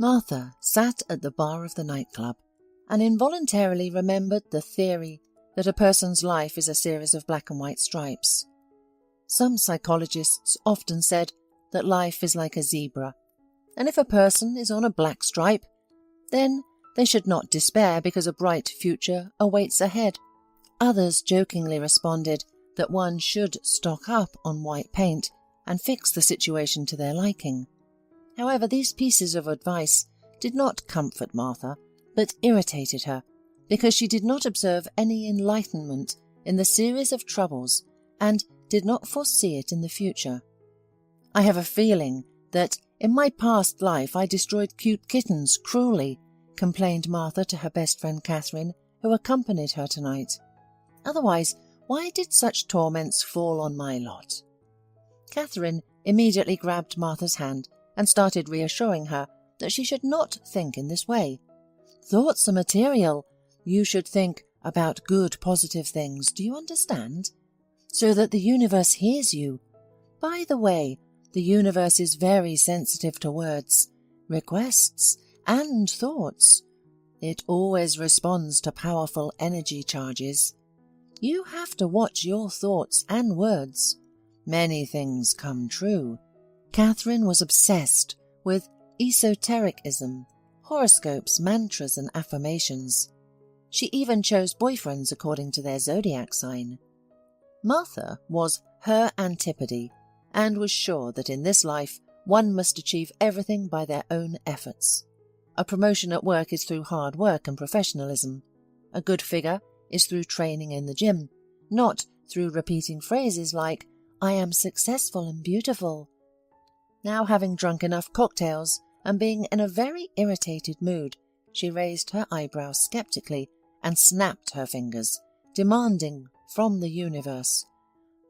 Martha sat at the bar of the nightclub and involuntarily remembered the theory that a person's life is a series of black and white stripes. Some psychologists often said that life is like a zebra, and if a person is on a black stripe, then they should not despair because a bright future awaits ahead. Others jokingly responded that one should stock up on white paint and fix the situation to their liking. However, these pieces of advice did not comfort Martha, but irritated her, because she did not observe any enlightenment in the series of troubles and did not foresee it in the future. "I have a feeling that in my past life I destroyed cute kittens cruelly," complained Martha to her best friend Catherine, who accompanied her tonight. "Otherwise, why did such torments fall on my lot?" Catherine immediately grabbed Martha's hand and started reassuring her that she should not think in this way. "Thoughts are material. You should think about good, positive things, do you understand? So that the universe hears you. By the way, the universe is very sensitive to words, requests, and thoughts. It always responds to powerful energy charges. You have to watch your thoughts and words. Many things come true." Catherine was obsessed with esotericism, horoscopes, mantras, and affirmations. She even chose boyfriends according to their zodiac sign. Martha was her antipode and was sure that in this life one must achieve everything by their own efforts. A promotion at work is through hard work and professionalism. A good figure is through training in the gym, not through repeating phrases like, "I am successful and beautiful." Now, having drunk enough cocktails and being in a very irritated mood, she raised her eyebrows skeptically and snapped her fingers, demanding from the universe,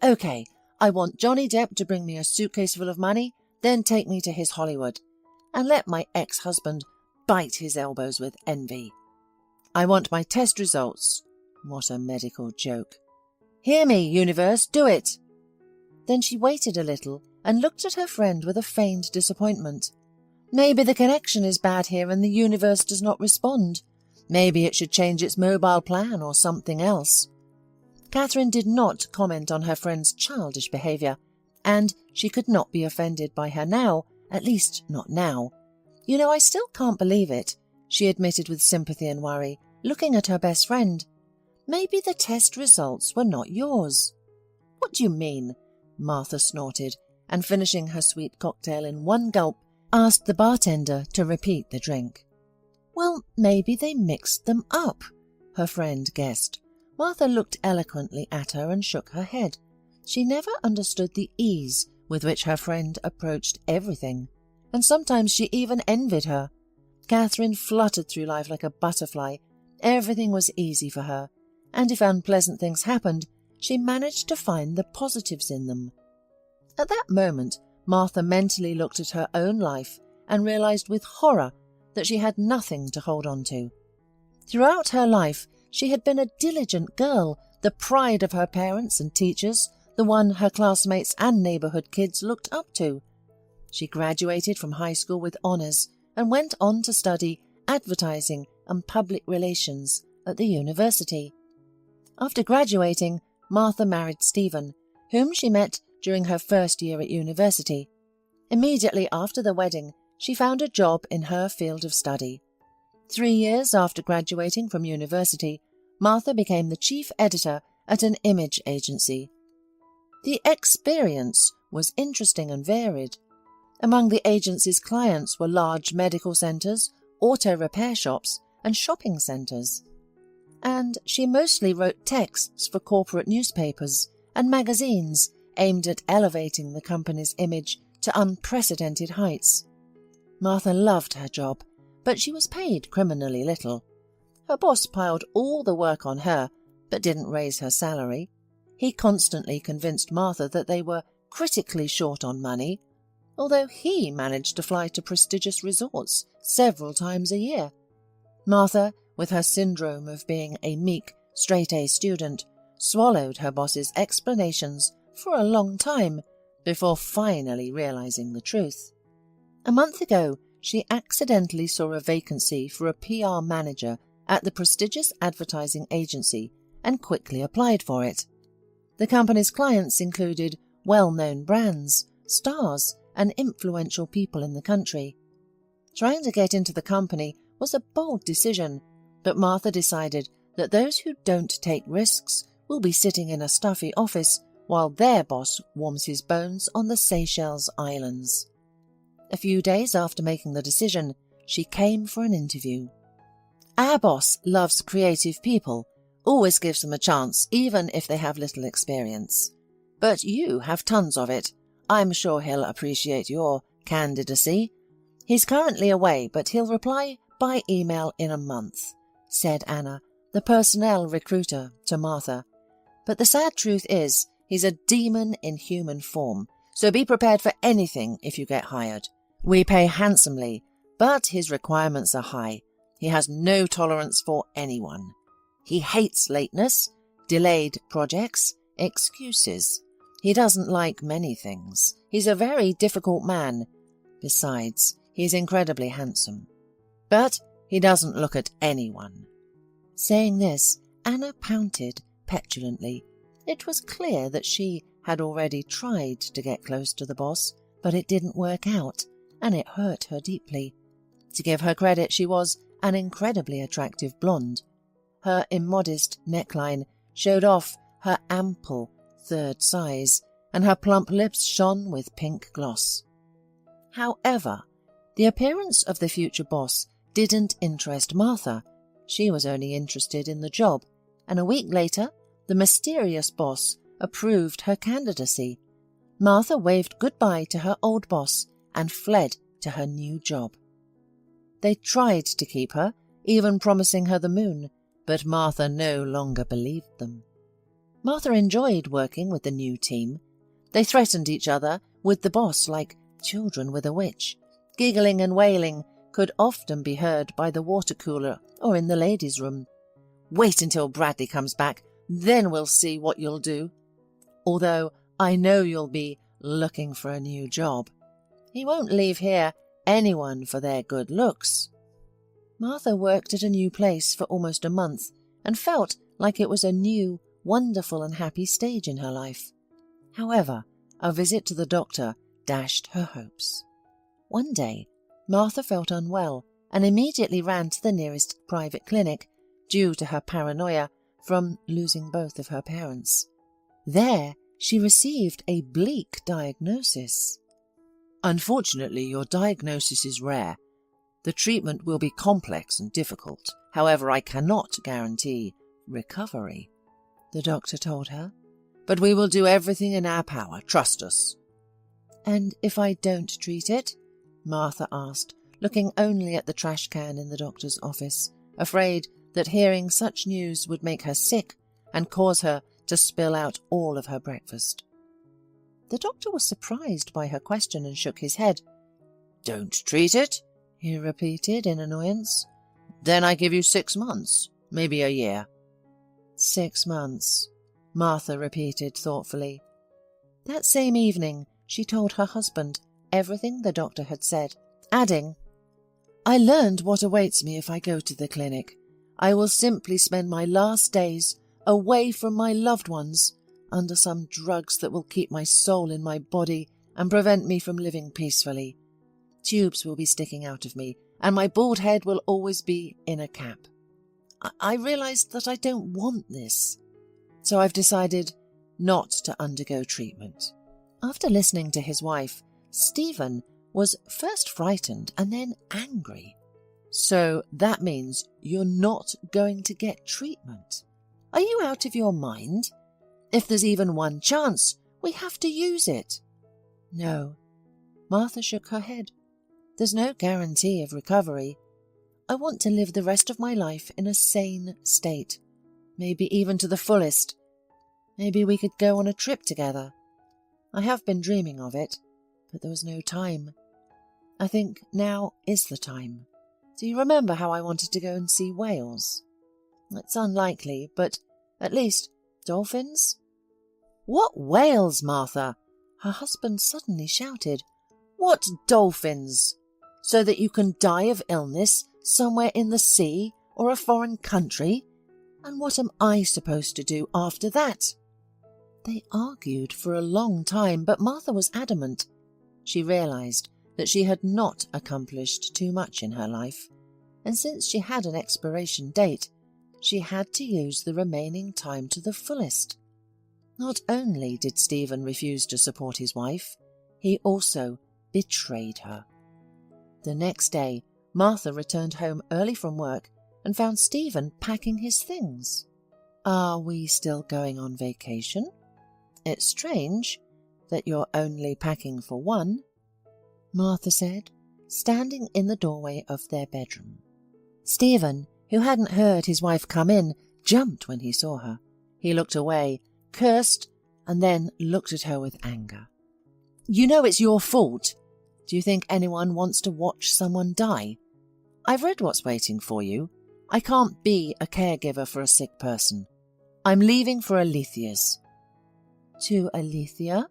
"Okay, I want Johnny Depp to bring me a suitcase full of money, then take me to his Hollywood, and let my ex-husband bite his elbows with envy. I want my test results." What a medical joke. "Hear me, universe, do it." Then she waited a little and looked at her friend with a feigned disappointment. Maybe the connection is bad here and the universe does not respond. Maybe it should change its mobile plan or something else. Catherine did not comment on her friend's childish behaviour, and she could not be offended by her now, at least not now. "You know, I still can't believe it," she admitted with sympathy and worry, looking at her best friend. "Maybe the test results were not yours." "What do you mean?" Martha snorted, and finishing her sweet cocktail in one gulp, asked the bartender to repeat the drink. "Well, maybe they mixed them up," her friend guessed. Martha looked eloquently at her and shook her head. She never understood the ease with which her friend approached everything, and sometimes she even envied her. Catherine fluttered through life like a butterfly. Everything was easy for her, and if unpleasant things happened, she managed to find the positives in them. At that moment, Martha mentally looked at her own life and realized with horror that she had nothing to hold on to. Throughout her life, she had been a diligent girl, the pride of her parents and teachers, the one her classmates and neighborhood kids looked up to. She graduated from high school with honors and went on to study advertising and public relations at the university. After graduating, Martha married Stephen, whom she met during her first year at university. Immediately after the wedding, she found a job in her field of study. 3 years after graduating from university, Martha became the chief editor at an image agency. The experience was interesting and varied. Among the agency's clients were large medical centres, auto repair shops, and shopping centres. And she mostly wrote texts for corporate newspapers and magazines aimed at elevating the company's image to unprecedented heights. Martha loved her job, but she was paid criminally little. Her boss piled all the work on her, but didn't raise her salary. He constantly convinced Martha that they were critically short on money, although he managed to fly to prestigious resorts several times a year. Martha, with her syndrome of being a meek, straight-A student, swallowed her boss's explanations for a long time before finally realizing the truth. A month ago, she accidentally saw a vacancy for a PR manager at the prestigious advertising agency and quickly applied for it. The company's clients included well-known brands, stars, and influential people in the country. Trying to get into the company was a bold decision, but Martha decided that those who don't take risks will be sitting in a stuffy office while their boss warms his bones on the Seychelles Islands. A few days after making the decision, she came for an interview. Our boss loves creative people, always gives them a chance even if they have little experience. But you have tons of it. I'm sure he'll appreciate your candidacy. He's currently away, but he'll reply by email in a month, said Anna, the personnel recruiter, to Martha. But the sad truth is, he's a demon in human form, so be prepared for anything if you get hired. We pay handsomely, but his requirements are high. He has no tolerance for anyone. He hates lateness, delayed projects, excuses. He doesn't like many things. He's a very difficult man. Besides, he's incredibly handsome. But he doesn't look at anyone. Saying this, Anna pouted petulantly. It was clear that she had already tried to get close to the boss, but it didn't work out, and it hurt her deeply. To give her credit, she was an incredibly attractive blonde. Her immodest neckline showed off her ample third size, and her plump lips shone with pink gloss. However, the appearance of the future boss didn't interest Martha. She was only interested in the job, and a week later, the mysterious boss approved her candidacy. Martha waved goodbye to her old boss and fled to her new job. They tried to keep her, even promising her the moon, but Martha no longer believed them. Martha enjoyed working with the new team. They threatened each other with the boss like children with a witch. Giggling and wailing could often be heard by the water cooler or in the ladies' room. Wait until Bradley comes back, then we'll see what you'll do. Although I know you'll be looking for a new job. He won't leave here anyone for their good looks. Martha worked at a new place for almost a month and felt like it was a new, wonderful and happy stage in her life. However, a visit to the doctor dashed her hopes. One day, Martha felt unwell and immediately ran to the nearest private clinic due to her paranoia from losing both of her parents. There, she received a bleak diagnosis. Unfortunately, your diagnosis is rare. The treatment will be complex and difficult. However, I cannot guarantee recovery, the doctor told her. But we will do everything in our power. Trust us. And if I don't treat it? Martha asked, looking only at the trash can in the doctor's office, afraid that hearing such news would make her sick and cause her to spill out all of her breakfast. The doctor was surprised by her question and shook his head. Don't treat it, he repeated in annoyance. Then I give you 6 months, maybe a year. 6 months, Martha repeated thoughtfully. That same evening, she told her husband everything the doctor had said, adding, I learned what awaits me if I go to the clinic. I will simply spend my last days away from my loved ones, under some drugs that will keep my soul in my body and prevent me from living peacefully. Tubes will be sticking out of me, and my bald head will always be in a cap. I realized that I don't want this, so I've decided not to undergo treatment. After listening to his wife, Stephen was first frightened and then angry. So that means you're not going to get treatment? Are you out of your mind? If there's even one chance, we have to use it. No. Martha shook her head. There's no guarantee of recovery. I want to live the rest of my life in a sane state, maybe even to the fullest. Maybe we could go on a trip together. I have been dreaming of it, but there was no time. I think now is the time. Do you remember how I wanted to go and see whales? It's unlikely, but at least dolphins? What whales, Martha? Her husband suddenly shouted. What dolphins? so that you can die of illness somewhere in the sea or a foreign country? And what am I supposed to do after that?" They argued for a long time, but Martha was adamant. She realized that she had not accomplished too much in her life, and since she had an expiration date, she had to use the remaining time to the fullest. Not only did Stephen refuse to support his wife, he also betrayed her. The next day, Martha returned home early from work and found Stephen packing his things. "Are we still going on vacation? It's strange that you're only packing for one," Martha said, standing in the doorway of their bedroom. Stephen, who hadn't heard his wife come in, jumped when he saw her. He looked away, cursed, and then looked at her with anger. "You know it's your fault. Do you think anyone wants to watch someone die? I've read what's waiting for you. I can't be a caregiver for a sick person. I'm leaving for Alethia's." "To Alethea?"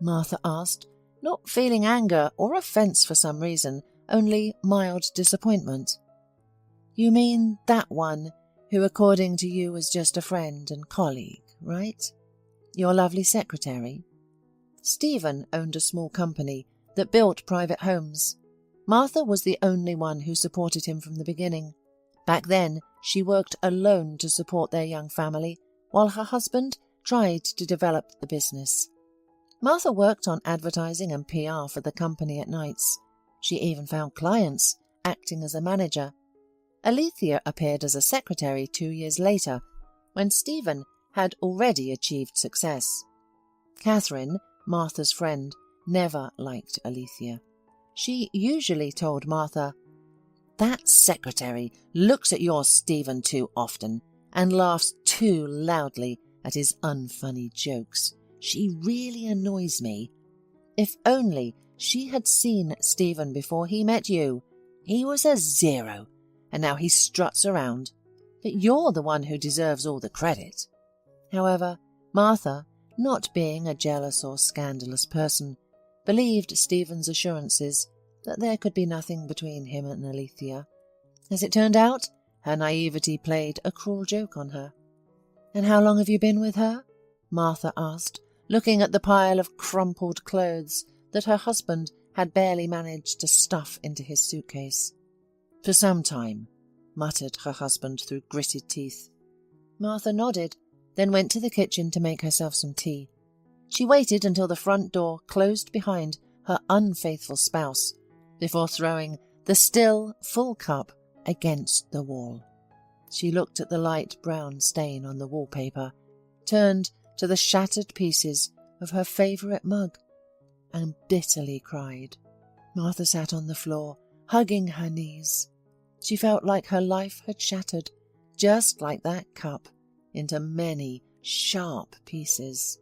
Martha asked, not feeling anger or offence for some reason, only mild disappointment. "You mean that one who, according to you, was just a friend and colleague, right? Your lovely secretary?" Stephen owned a small company that built private homes. Martha was the only one who supported him from the beginning. Back then, she worked alone to support their young family, while her husband tried to develop the business. Martha worked on advertising and PR for the company at nights. She even found clients, acting as a manager. Alethea appeared as a secretary 2 years later, when Stephen had already achieved success. Catherine, Martha's friend, never liked Alethea. She usually told Martha, "That secretary looks at your Stephen too often and laughs too loudly at his unfunny jokes. She really annoys me. If only she had seen Stephen before he met you. He was a zero, and now he struts around. But you're the one who deserves all the credit." However, Martha, not being a jealous or scandalous person, believed Stephen's assurances that there could be nothing between him and Alethea. As it turned out, her naivety played a cruel joke on her. "And how long have you been with her?" Martha asked, looking at the pile of crumpled clothes that her husband had barely managed to stuff into his suitcase. "For some time," muttered her husband through gritted teeth. Martha nodded, then went to the kitchen to make herself some tea. She waited until the front door closed behind her unfaithful spouse before throwing the still full cup against the wall. She looked at the light brown stain on the wallpaper, turned to the shattered pieces of her favourite mug, and bitterly cried. Martha sat on the floor, hugging her knees. She felt like her life had shattered, just like that cup, into many sharp pieces.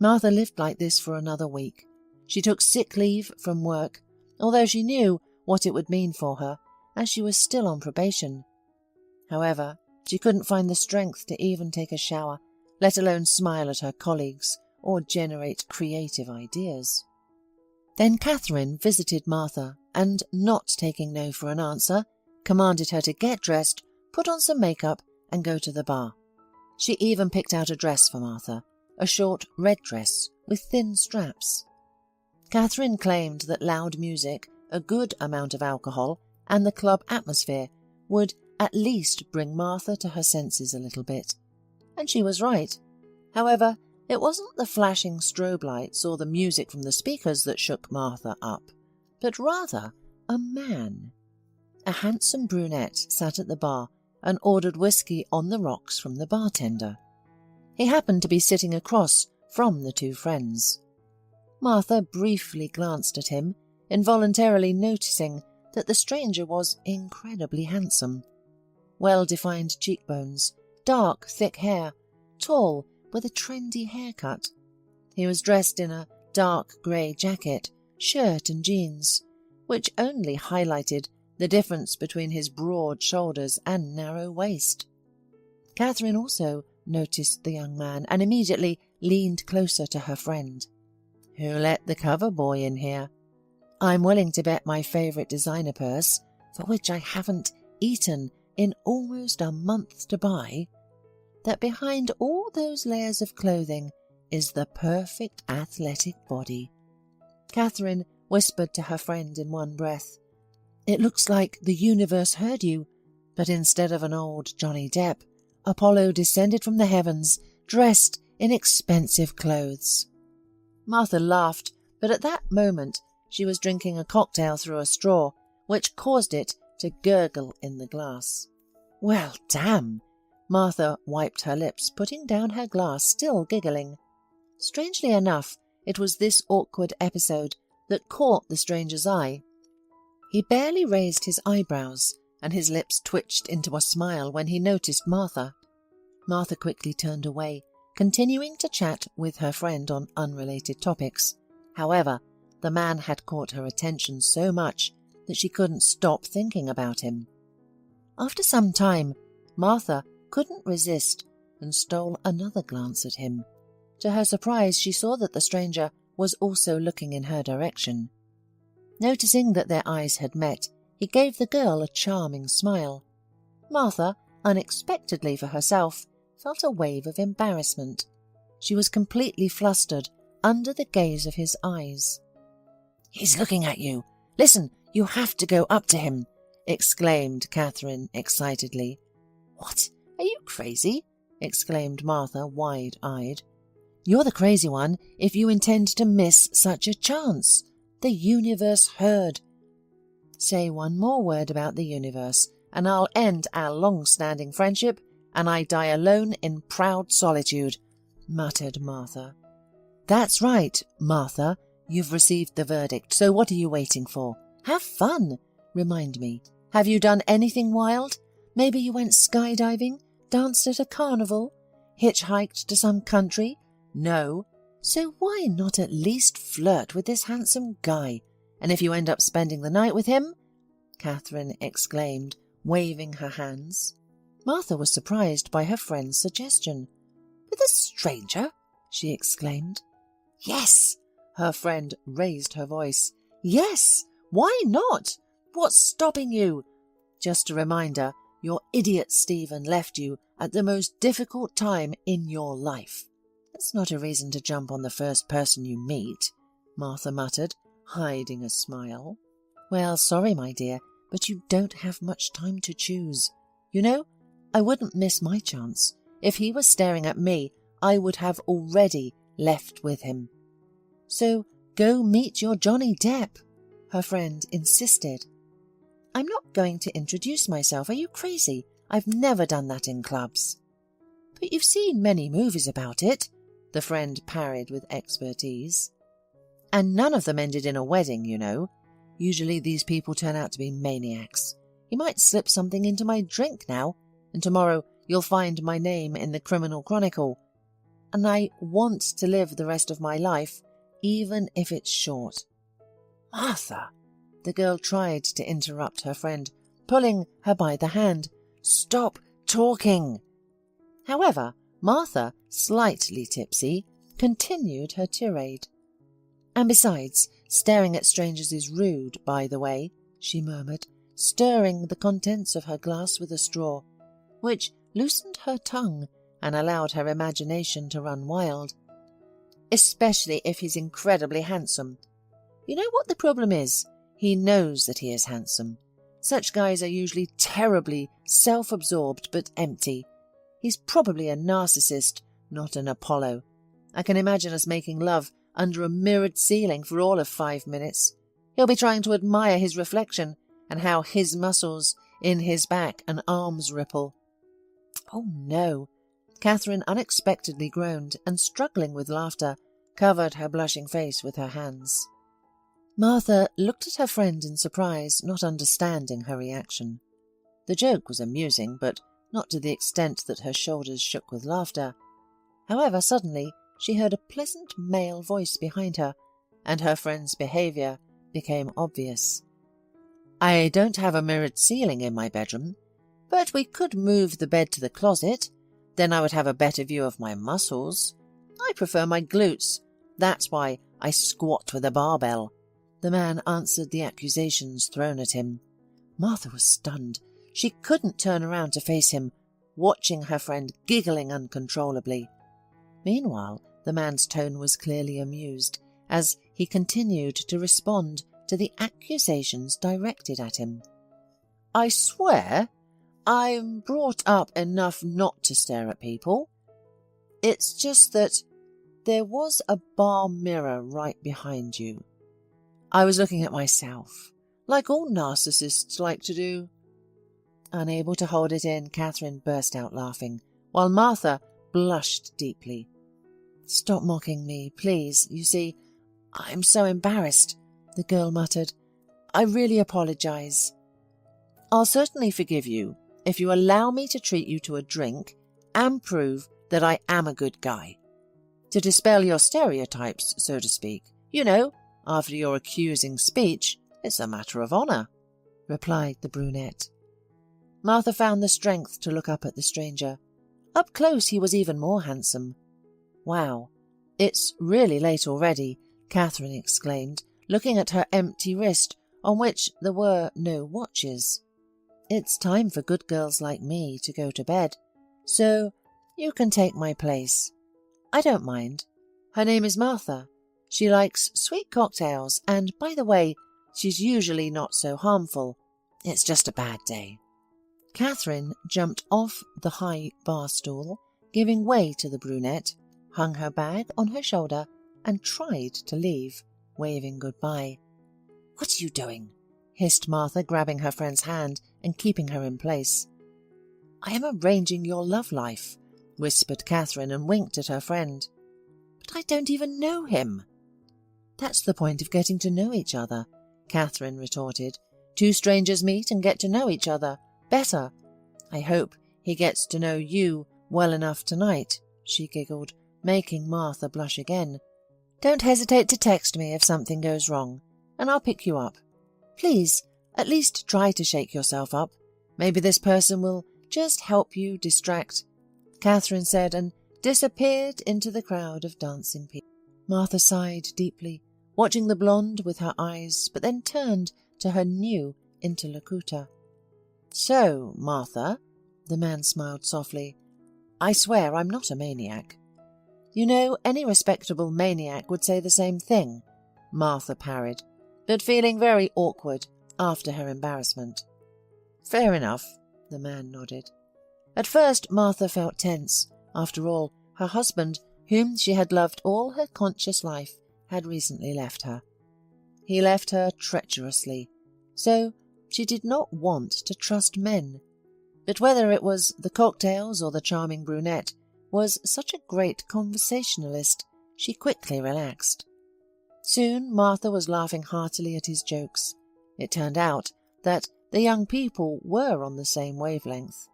Martha lived like this for another week. She took sick leave from work, although she knew what it would mean for her, as she was still on probation. However, she couldn't find the strength to even take a shower, let alone smile at her colleagues or generate creative ideas. Then Catherine visited Martha and, not taking no for an answer, commanded her to get dressed, put on some makeup and go to the bar. She even picked out a dress for Martha, a short red dress with thin straps. Catherine claimed that loud music, a good amount of alcohol, and the club atmosphere would at least bring Martha to her senses a little bit. And she was right. However, it wasn't the flashing strobe lights or the music from the speakers that shook Martha up, but rather a man. A handsome brunette sat at the bar and ordered whiskey on the rocks from the bartender. He happened to be sitting across from the two friends. Martha briefly glanced at him, involuntarily noticing that the stranger was incredibly handsome. Well-defined cheekbones, dark, thick hair, tall, with a trendy haircut. He was dressed in a dark grey jacket, shirt and jeans, which only highlighted the difference between his broad shoulders and narrow waist. Catherine also noticed the young man and immediately leaned closer to her friend. "Who let the cover boy in here?" I'm willing to bet my favourite designer purse, for which I haven't eaten in almost a month to buy, that behind all those layers of clothing is the perfect athletic body. Catherine whispered to her friend in one breath, "It looks like the universe heard you, but instead of an old Johnny Depp, Apollo descended from the heavens, dressed in expensive clothes." Martha laughed, but at that moment she was drinking a cocktail through a straw, which caused it to gurgle in the glass. "Well, damn!" Martha wiped her lips, putting down her glass, still giggling. Strangely enough, it was this awkward episode that caught the stranger's eye. He barely raised his eyebrows, and his lips twitched into a smile when he noticed Martha. Martha quickly turned away, continuing to chat with her friend on unrelated topics. However, the man had caught her attention so much that she couldn't stop thinking about him. After some time, Martha couldn't resist and stole another glance at him. To her surprise, she saw that the stranger was also looking in her direction. Noticing that their eyes had met, he gave the girl a charming smile. Martha, unexpectedly for herself, felt a wave of embarrassment. She was completely flustered under the gaze of his eyes. "He's looking at you. Listen, you have to go up to him," exclaimed Catherine excitedly. "What? Are you crazy?" exclaimed Martha, wide-eyed. "You're the crazy one if you intend to miss such a chance. The universe heard." "Say one more word about the universe, and I'll end our long-standing friendship, and I die alone in proud solitude," muttered Martha. "That's right, Martha. You've received the verdict, so what are you waiting for? Have fun. Remind me, have you done anything wild? Maybe you went skydiving, danced at a carnival, hitchhiked to some country? No? So why not at least flirt with this handsome guy? And if you end up spending the night with him?" Catherine exclaimed, waving her hands. Martha was surprised by her friend's suggestion. "With a stranger?" she exclaimed. "Yes!" Her friend raised her voice. "Yes! Why not? What's stopping you? Just a reminder, your idiot Stephen left you at the most difficult time in your life. That's not a reason to jump on the first person you meet," Martha muttered, hiding a smile. "Well, sorry, my dear, but you don't have much time to choose. You know, I wouldn't miss my chance. If he was staring at me, I would have already left with him." "So go meet your Johnny Depp," her friend insisted. "I'm not going to introduce myself. Are you crazy? I've never done that in clubs." "But you've seen many movies about it," the friend parried with expertise. "And none of them ended in a wedding, you know. Usually these people turn out to be maniacs. He might slip something into my drink now, and tomorrow you'll find my name in the Criminal Chronicle. And I want to live the rest of my life, even if it's short." "Martha!" The girl tried to interrupt her friend, pulling her by the hand. "Stop talking!" However, Martha, slightly tipsy, continued her tirade. "And besides, staring at strangers is rude, by the way," she murmured, stirring the contents of her glass with a straw, which loosened her tongue and allowed her imagination to run wild. "Especially if he's incredibly handsome. You know what the problem is? He knows that he is handsome. Such guys are usually terribly self-absorbed but empty. He's probably a narcissist, not an Apollo. I can imagine us making love under a mirrored ceiling for all of 5 minutes. He'll be trying to admire his reflection and how his muscles in his back and arms ripple." "Oh, no." Catherine unexpectedly groaned and, struggling with laughter, covered her blushing face with her hands. Martha looked at her friend in surprise, not understanding her reaction. The joke was amusing, but not to the extent that her shoulders shook with laughter. However, suddenly she heard a pleasant male voice behind her, and her friend's behaviour became obvious. "I don't have a mirrored ceiling in my bedroom, but we could move the bed to the closet. Then I would have a better view of my muscles. I prefer my glutes. That's why I squat with a barbell. the man answered the accusations thrown at him. Martha was stunned. She couldn't turn around to face him, watching her friend giggling uncontrollably. Meanwhile, the man's tone was clearly amused, as he continued to respond to the accusations directed at him. "I swear I'm brought up enough not to stare at people. It's just that there was a bar mirror right behind you. I was looking at myself, like all narcissists like to do." Unable to hold it in, Catherine burst out laughing, while Martha blushed deeply. "Stop mocking me, please. You see, I'm so embarrassed," the girl muttered. "I really apologize." "I'll certainly forgive you if you allow me to treat you to a drink and prove that I am a good guy. To dispel your stereotypes, so to speak. You know, after your accusing speech, it's a matter of honour," replied the brunette. Martha found the strength to look up at the stranger. Up close he was even more handsome. "Wow, it's really late already," Catherine exclaimed, looking at her empty wrist on which there were no watches. "It's time for good girls like me to go to bed, so you can take my place. I don't mind. Her name is Martha. She likes sweet cocktails, and, by the way, she's usually not so harmful. It's just a bad day." Catherine jumped off the high bar stool, giving way to the brunette, hung her bag on her shoulder, and tried to leave, waving goodbye. "What are you doing?" hissed Martha, grabbing her friend's hand and keeping her in place. "I am arranging your love life," whispered Catherine, and winked at her friend. "But I don't even know him." "That's the point of getting to know each other," Catherine retorted. "Two strangers meet and get to know each other better. I hope he gets to know you well enough tonight," she giggled, making Martha blush again. "Don't hesitate to text me if something goes wrong, and I'll pick you up. Please, at least try to shake yourself up. Maybe this person will just help you distract," Catherine said, and disappeared into the crowd of dancing people. Martha sighed deeply, watching the blonde with her eyes, but then turned to her new interlocutor. "So, Martha," the man smiled softly, "I swear I'm not a maniac." "You know, any respectable maniac would say the same thing," Martha parried, but feeling very awkward after her embarrassment. "Fair enough," the man nodded. At first Martha felt tense. After all, her husband, whom she had loved all her conscious life, had recently left her. He left her treacherously, so she did not want to trust men. But whether it was the cocktails or the charming brunette was such a great conversationalist, she quickly relaxed. Soon Martha was laughing heartily at his jokes. It turned out that the young people were on the same wavelength.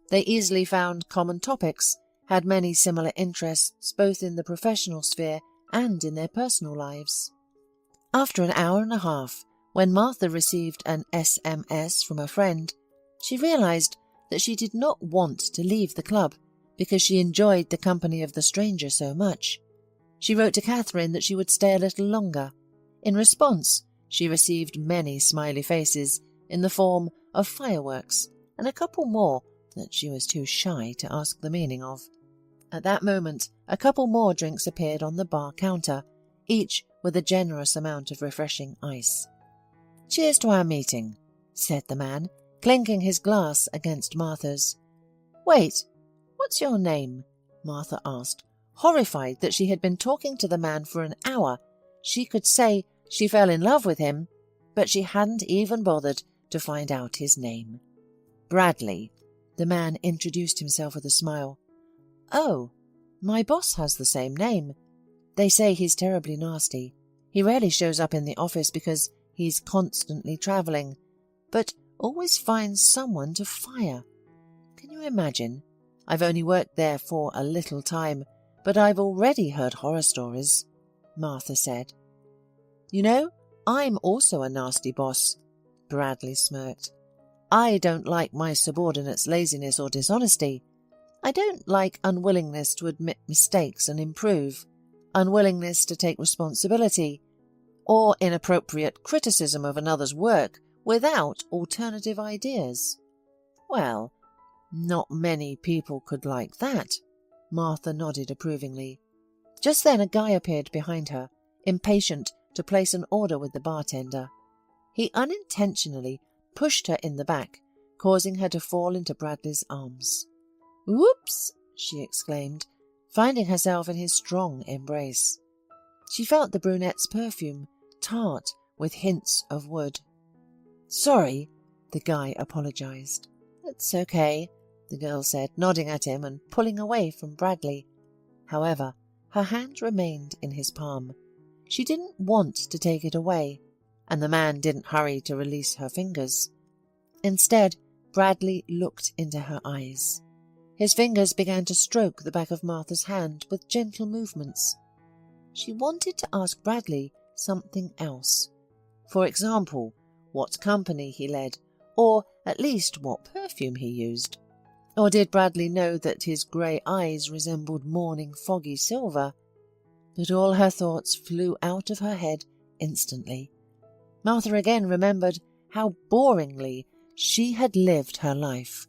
They easily found common topics, had many similar interests both in the professional sphere and in their personal lives. After an hour and a half, when Martha received an SMS from a friend, she realized that she did not want to leave the club because she enjoyed the company of the stranger so much. She wrote to Catherine that she would stay a little longer. In response, she received many smiley faces in the form of fireworks and a couple more that she was too shy to ask the meaning of. At that moment, a couple more drinks appeared on the bar counter, each with a generous amount of refreshing ice. "Cheers to our meeting," said the man, clinking his glass against Martha's. "Wait, what's your name?" Martha asked, horrified that she had been talking to the man for an hour. She could say she fell in love with him, but she hadn't even bothered to find out his name. "Bradley," the man introduced himself with a smile. "Oh, my boss has the same name. They say he's terribly nasty. He rarely shows up in the office because he's constantly travelling, but always finds someone to fire. Can you imagine? I've only worked there for a little time, but I've already heard horror stories," Martha said. "You know, I'm also a nasty boss," Bradley smirked. "I don't like my subordinates' laziness or dishonesty. I don't like unwillingness to admit mistakes and improve, unwillingness to take responsibility, or inappropriate criticism of another's work without alternative ideas. Well, not many people could like that. Martha nodded approvingly. Just then a guy appeared behind her, impatient to place an order with the bartender. He unintentionally pushed her in the back, causing her to fall into Bradley's arms. "Whoops!" she exclaimed, finding herself in his strong embrace. She felt the brunette's perfume, tart with hints of wood. "Sorry," the guy apologized. "It's okay," the girl said, nodding at him and pulling away from Bradley. However, her hand remained in his palm. She didn't want to take it away, and the man didn't hurry to release her fingers. Instead, Bradley looked into her eyes. His fingers began to stroke the back of Martha's hand with gentle movements. She wanted to ask Bradley something else. For example, what company he led, or at least what perfume he used. Or did Bradley know that his grey eyes resembled morning foggy silver? But all her thoughts flew out of her head instantly. Martha again remembered how boringly she had lived her life.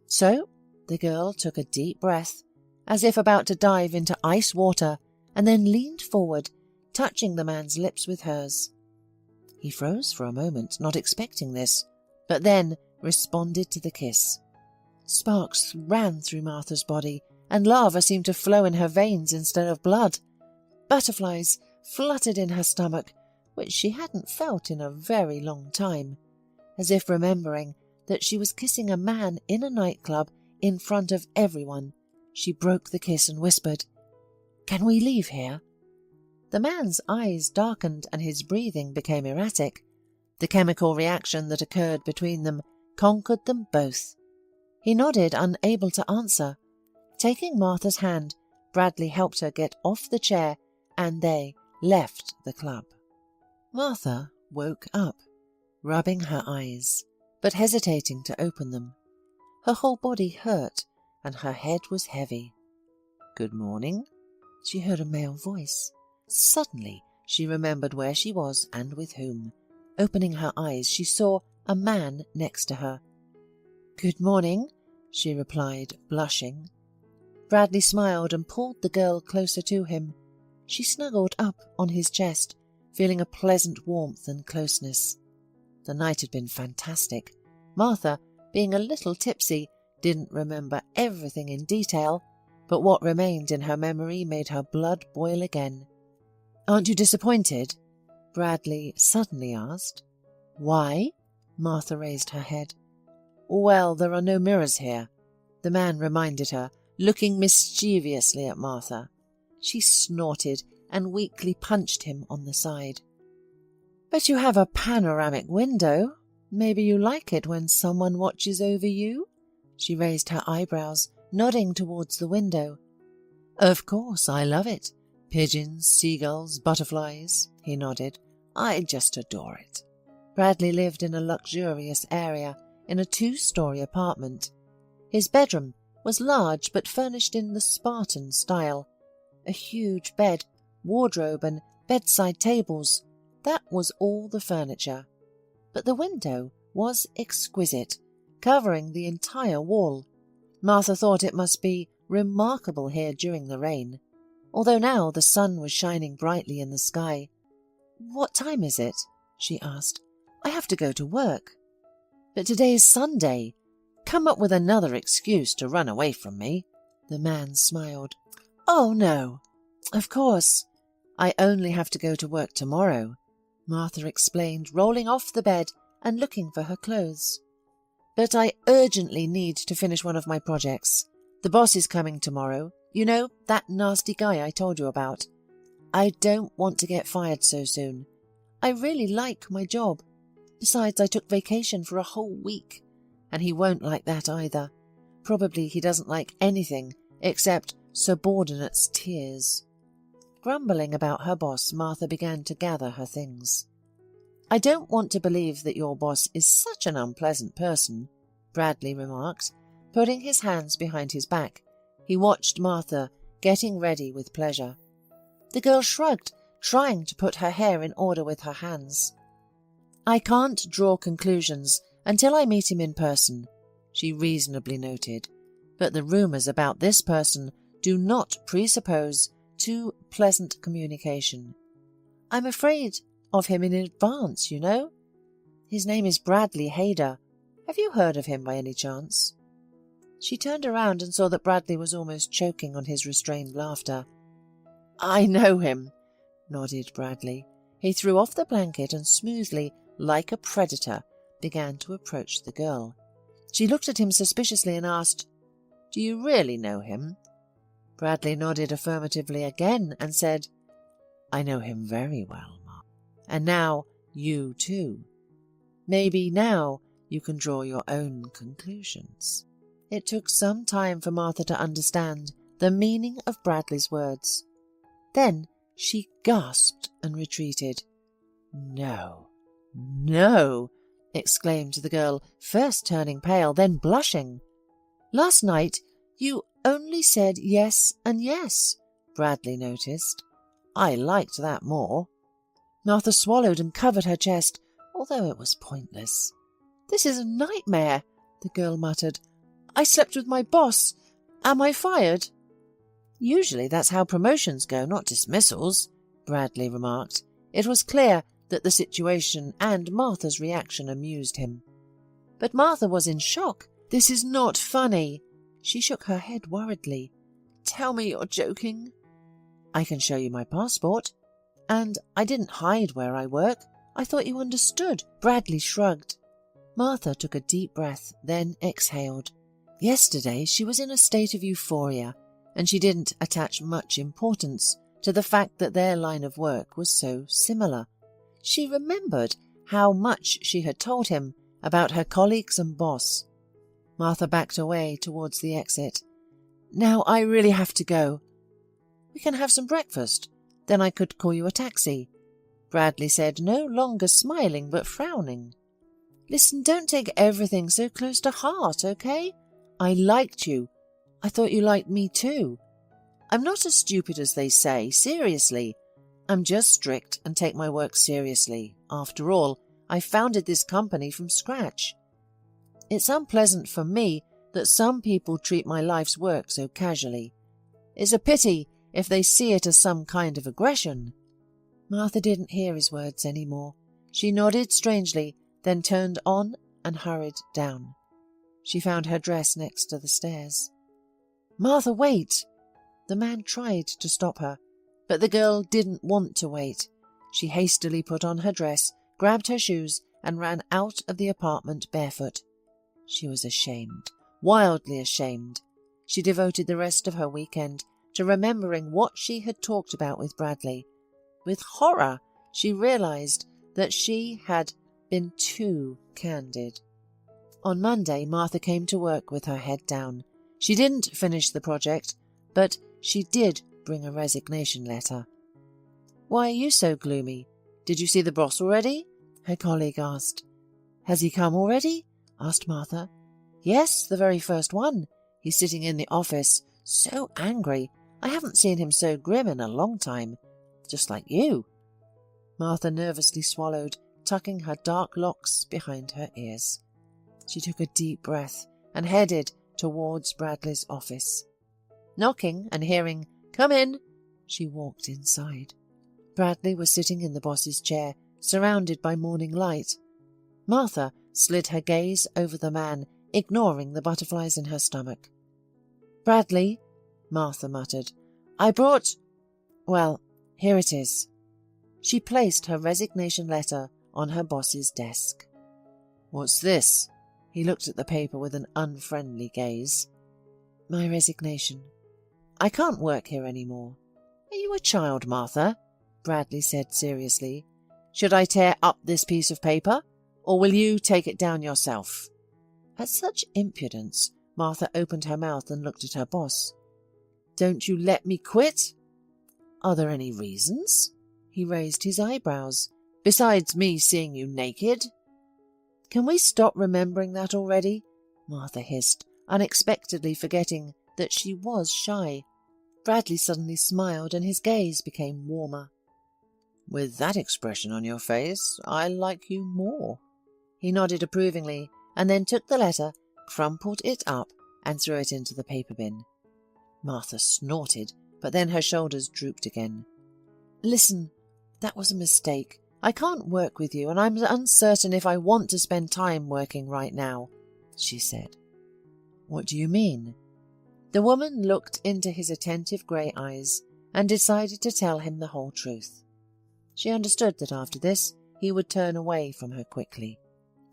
So the girl took a deep breath, as if about to dive into ice water, and then leaned forward, touching the man's lips with hers. He froze for a moment, not expecting this, but then responded to the kiss. Sparks ran through Martha's body, and lava seemed to flow in her veins instead of blood. Butterflies fluttered in her stomach, which she hadn't felt in a very long time. As if remembering that she was kissing a man in a nightclub in front of everyone, she broke the kiss and whispered, "Can we leave here?" The man's eyes darkened and his breathing became erratic. The chemical reaction that occurred between them conquered them both. He nodded, unable to answer. Taking Martha's hand, Bradley helped her get off the chair, and they left the club. Martha woke up, rubbing her eyes, but hesitating to open them. Her whole body hurt, and her head was heavy. "Good morning," she heard a male voice. Suddenly she remembered where she was and with whom. Opening her eyes, she saw a man next to her. "Good morning," she replied, blushing. Bradley smiled and pulled the girl closer to him. She snuggled up on his chest, feeling a pleasant warmth and closeness. The night had been fantastic. Martha, being a little tipsy, didn't remember everything in detail, but what remained in her memory made her blood boil again. "Aren't you disappointed?" Bradley suddenly asked. "Why?" Martha raised her head. "Well, there are no mirrors here," the man reminded her, looking mischievously at Martha. She snorted and weakly punched him on the side. "But you have a panoramic window. Maybe you like it when someone watches over you?" She raised her eyebrows, nodding towards the window. "Of course, I love it. Pigeons, seagulls, butterflies," he nodded. "I just adore it." Bradley lived in a luxurious area in a 2-story apartment. His bedroom was large but furnished in the Spartan style. A huge bed, wardrobe and bedside tables, that was all the furniture. But the window was exquisite, covering the entire wall. Martha thought it must be remarkable here during the rain, although now the sun was shining brightly in the sky. "What time is it?" she asked. "I have to go to work." "But today's Sunday. Come up with another excuse to run away from me." The man smiled. "Oh, no. Of course. I only have to go to work tomorrow," Martha explained, rolling off the bed and looking for her clothes. "But I urgently need to finish one of my projects. The boss is coming tomorrow. You know, that nasty guy I told you about. I don't want to get fired so soon. I really like my job. Besides, I took vacation for a whole week, and he won't like that either. Probably he doesn't like anything except subordinates' tears." Grumbling about her boss, Martha began to gather her things. "I don't want to believe that your boss is such an unpleasant person," Bradley remarked, putting his hands behind his back. He watched Martha getting ready with pleasure. The girl shrugged, trying to put her hair in order with her hands. "I can't draw conclusions until I meet him in person," she reasonably noted, "but the rumours about this person do not presuppose too pleasant communication. I'm afraid of him in advance, you know. His name is Bradley Hayder. Have you heard of him by any chance?" She turned around and saw that Bradley was almost choking on his restrained laughter. "I know him," nodded Bradley. He threw off the blanket and smoothly, like a predator, began to approach the girl. She looked at him suspiciously and asked, "Do you really know him?" Bradley nodded affirmatively again and said, "I know him very well, Ma. And now you too. Maybe now you can draw your own conclusions." It took some time for Martha to understand the meaning of Bradley's words. Then she gasped and retreated. "No, no," exclaimed the girl, first turning pale, then blushing. "Last night you only said yes and yes," Bradley noticed. "I liked that more." Martha swallowed and covered her chest, although it was pointless. "This is a nightmare," the girl muttered. "I slept with my boss. Am I fired?" "Usually that's how promotions go, not dismissals," Bradley remarked. It was clear that the situation and Martha's reaction amused him. But Martha was in shock. "This is not funny." She shook her head worriedly. "Tell me you're joking." "I can show you my passport. And I didn't hide where I work. I thought you understood." Bradley shrugged. Martha took a deep breath, then exhaled. Yesterday she was in a state of euphoria, and she didn't attach much importance to the fact that their line of work was so similar. She remembered how much she had told him about her colleagues and boss. Martha backed away towards the exit. "Now I really have to go." "We can have some breakfast. Then I could call you a taxi," Bradley said, no longer smiling but frowning. "Listen, don't take everything so close to heart, okay? I liked you. I thought you liked me too. I'm not as stupid as they say, seriously. I'm just strict and take my work seriously. After all, I founded this company from scratch. It's unpleasant for me that some people treat my life's work so casually. It's a pity if they see it as some kind of aggression." Martha didn't hear his words any more. She nodded strangely, then turned on and hurried down. She found her dress next to the stairs. "Martha, wait!" The man tried to stop her, but the girl didn't want to wait. She hastily put on her dress, grabbed her shoes, and ran out of the apartment barefoot. She was ashamed, wildly ashamed. She devoted the rest of her weekend to remembering what she had talked about with Bradley. With horror, she realized that she had been too candid. On Monday, Martha came to work with her head down. She didn't finish the project, but she did bring a resignation letter. "Why are you so gloomy? Did you see the boss already?" her colleague asked. "Has he come already?" asked Martha. "Yes, the very first one. He's sitting in the office, so angry. I haven't seen him so grim in a long time. Just like you." Martha nervously swallowed, tucking her dark locks behind her ears. She took a deep breath and headed towards Bradley's office. Knocking and hearing, "Come in," she walked inside. Bradley was sitting in the boss's chair, surrounded by morning light. Martha slid her gaze over the man, ignoring the butterflies in her stomach. "Bradley," Martha muttered, "I brought... well, here it is." She placed her resignation letter on her boss's desk. "What's this?" He looked at the paper with an unfriendly gaze. "My resignation. I can't work here any more." "Are you a child, Martha?" Bradley said seriously. "Should I tear up this piece of paper, or will you take it down yourself?" At such impudence, Martha opened her mouth and looked at her boss. "Don't you let me quit?" "Are there any reasons?" He raised his eyebrows. "Besides me seeing you naked?" "Can we stop remembering that already?" Martha hissed, unexpectedly forgetting that she was shy. Bradley suddenly smiled and his gaze became warmer. With that expression on your face, I like you more. He nodded approvingly and then took the letter, crumpled it up, and threw it into the paper bin. Martha snorted, but then her shoulders drooped again. Listen, that was a mistake. I can't work with you, and I'm uncertain if I want to spend time working right now, she said. What do you mean? The woman looked into his attentive grey eyes and decided to tell him the whole truth. She understood that after this he would turn away from her quickly,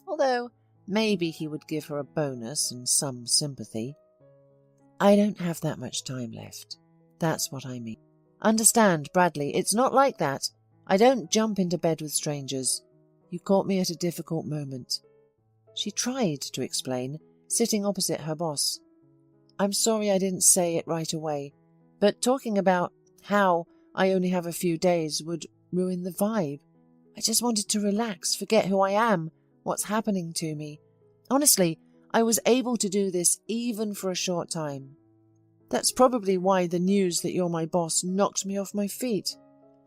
although maybe he would give her a bonus and some sympathy. I don't have that much time left. That's what I mean. Understand, Bradley, it's not like that. I don't jump into bed with strangers. You caught me at a difficult moment. She tried to explain, sitting opposite her boss. I'm sorry I didn't say it right away, but talking about how I only have a few days would ruin the vibe. I just wanted to relax, forget who I am, what's happening to me. Honestly, I was able to do this even for a short time. That's probably why the news that you're my boss knocked me off my feet.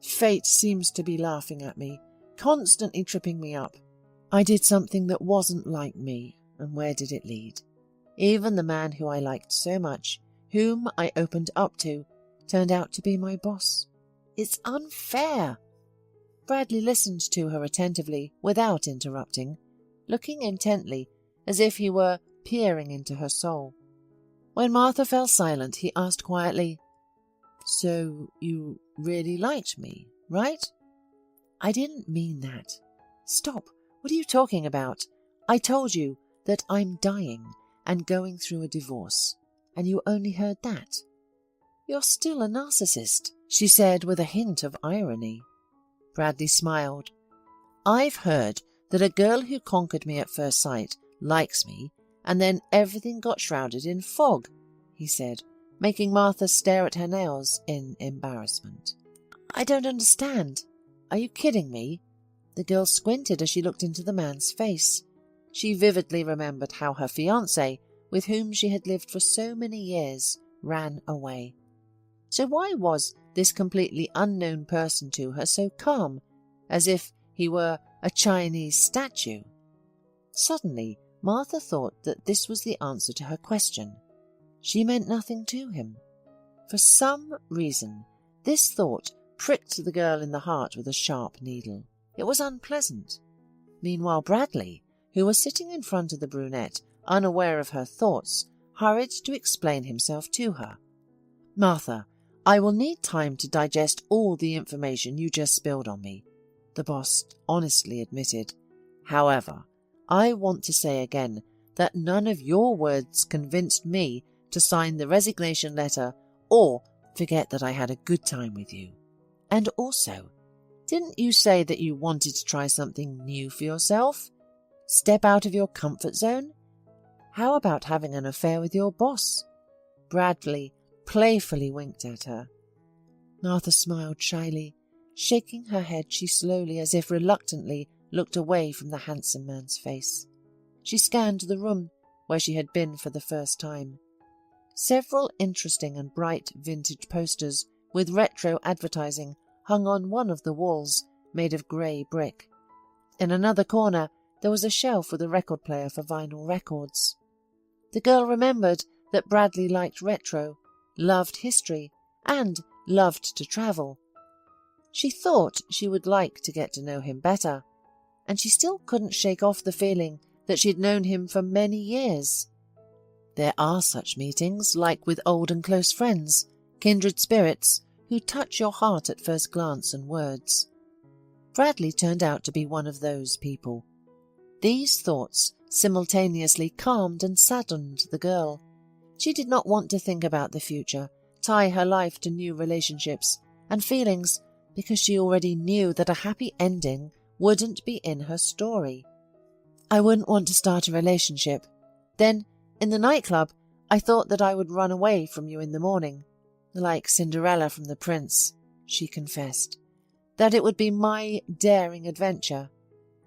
Fate seems to be laughing at me, constantly tripping me up. I did something that wasn't like me, and where did it lead? Even the man who I liked so much, whom I opened up to, turned out to be my boss. It's unfair. Bradley listened to her attentively, without interrupting, looking intently, as if he were peering into her soul. When Martha fell silent, he asked quietly, So you really liked me, right? I didn't mean that. Stop. What are you talking about? I told you that I'm dying and going through a divorce, and you only heard that. You're still a narcissist, she said with a hint of irony. Bradley smiled. I've heard that a girl who conquered me at first sight likes me, and then everything got shrouded in fog, he said, making Martha stare at her nails in embarrassment. I don't understand. Are you kidding me? The girl squinted as she looked into the man's face. She vividly remembered how her fiancé, with whom she had lived for so many years, ran away. So why was this completely unknown person to her so calm, as if he were a Chinese statue? Suddenly, Martha thought that this was the answer to her question. She meant nothing to him. For some reason, this thought pricked the girl in the heart with a sharp needle. It was unpleasant. Meanwhile, Bradley, who was sitting in front of the brunette, unaware of her thoughts, hurried to explain himself to her. Martha, I will need time to digest all the information you just spilled on me, the boss honestly admitted. However, I want to say again that none of your words convinced me to sign the resignation letter or forget that I had a good time with you. And also, didn't you say that you wanted to try something new for yourself? Step out of your comfort zone? How about having an affair with your boss? Bradley playfully winked at her. Martha smiled shyly. Shaking her head, she slowly, as if reluctantly, looked away from the handsome man's face. She scanned the room where she had been for the first time. Several interesting and bright vintage posters with retro advertising hung on one of the walls, made of grey brick. In another corner there was a shelf with a record player for vinyl records. The girl remembered that Bradley liked retro, loved history, and loved to travel. She thought she would like to get to know him better, and she still couldn't shake off the feeling that she'd known him for many years. There are such meetings, like with old and close friends, kindred spirits, who touch your heart at first glance and words. Bradley turned out to be one of those people. These thoughts simultaneously calmed and saddened the girl. She did not want to think about the future, tie her life to new relationships and feelings, because she already knew that a happy ending wouldn't be in her story. I wouldn't want to start a relationship. Then, in the nightclub, I thought that I would run away from you in the morning, like Cinderella from The Prince, she confessed. That it would be my daring adventure,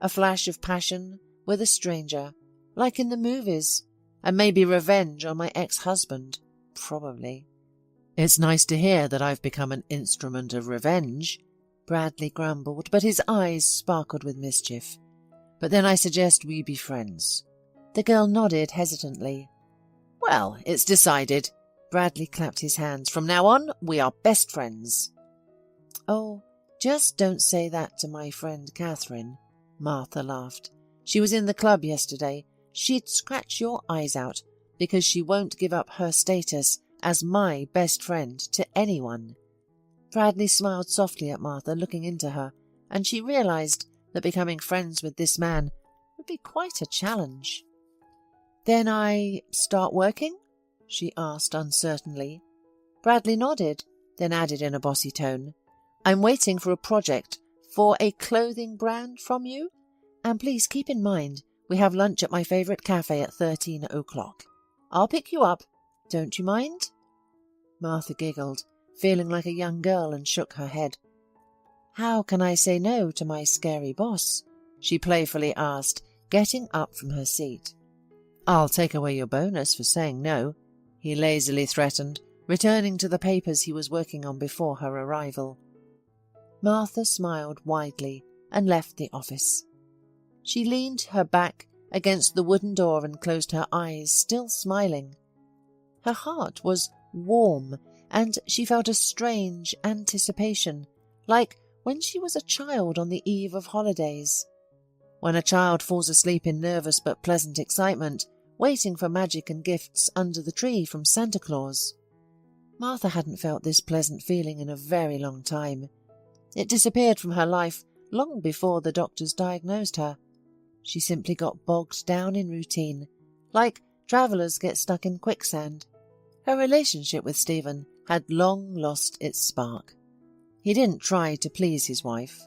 a flash of passion with a stranger, like in the movies, and maybe revenge on my ex-husband, probably. It's nice to hear that I've become an instrument of revenge, Bradley grumbled, but his eyes sparkled with mischief. "But then I suggest we be friends." The girl nodded hesitantly. "Well, it's decided." Bradley clapped his hands. "From now on, we are best friends." "Oh, just don't say that to my friend Catherine," Martha laughed. "She was in the club yesterday. She'd scratch your eyes out because she won't give up her status as my best friend to anyone." Bradley smiled softly at Martha, looking into her, and she realized that becoming friends with this man would be quite a challenge. "Then I start working?" she asked uncertainly. Bradley nodded, then added in a bossy tone, "I'm waiting for a project for a clothing brand from you, and please keep in mind we have lunch at my favourite cafe at 13 o'clock. I'll pick you up. Don't you mind?" Martha giggled, feeling like a young girl, and shook her head. "How can I say no to my scary boss?" she playfully asked, getting up from her seat. "I'll take away your bonus for saying no," he lazily threatened, returning to the papers he was working on before her arrival. Martha smiled widely and left the office. She leaned her back against the wooden door and closed her eyes, still smiling. Her heart was warm, and she felt a strange anticipation, like when she was a child on the eve of holidays. When a child falls asleep in nervous but pleasant excitement, waiting for magic and gifts under the tree from Santa Claus. Martha hadn't felt this pleasant feeling in a very long time. It disappeared from her life long before the doctors diagnosed her. She simply got bogged down in routine, like travellers get stuck in quicksand. Her relationship with Stephen had long lost its spark. He didn't try to please his wife.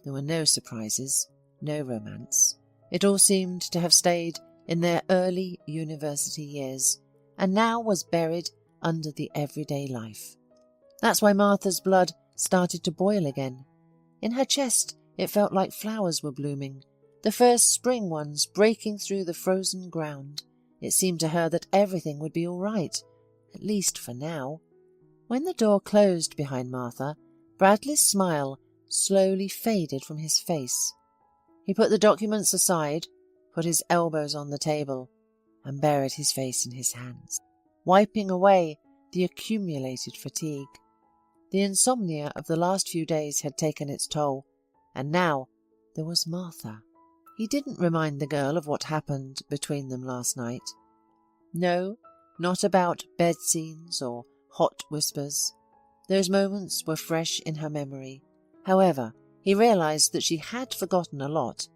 There were no surprises, no romance. It all seemed to have stayed in their early university years, and now was buried under the everyday life. That's why Martha's blood started to boil again. In her chest it felt like flowers were blooming, the first spring ones breaking through the frozen ground. It seemed to her that everything would be all right, at least for now. When the door closed behind Martha, Bradley's smile slowly faded from his face. He put the documents aside, put his elbows on the table, and buried his face in his hands, wiping away the accumulated fatigue. The insomnia of the last few days had taken its toll, and now there was Martha. He didn't remind the girl of what happened between them last night. No, not about bed scenes or hot whispers. Those moments were fresh in her memory. However, he realized that she had forgotten a lot.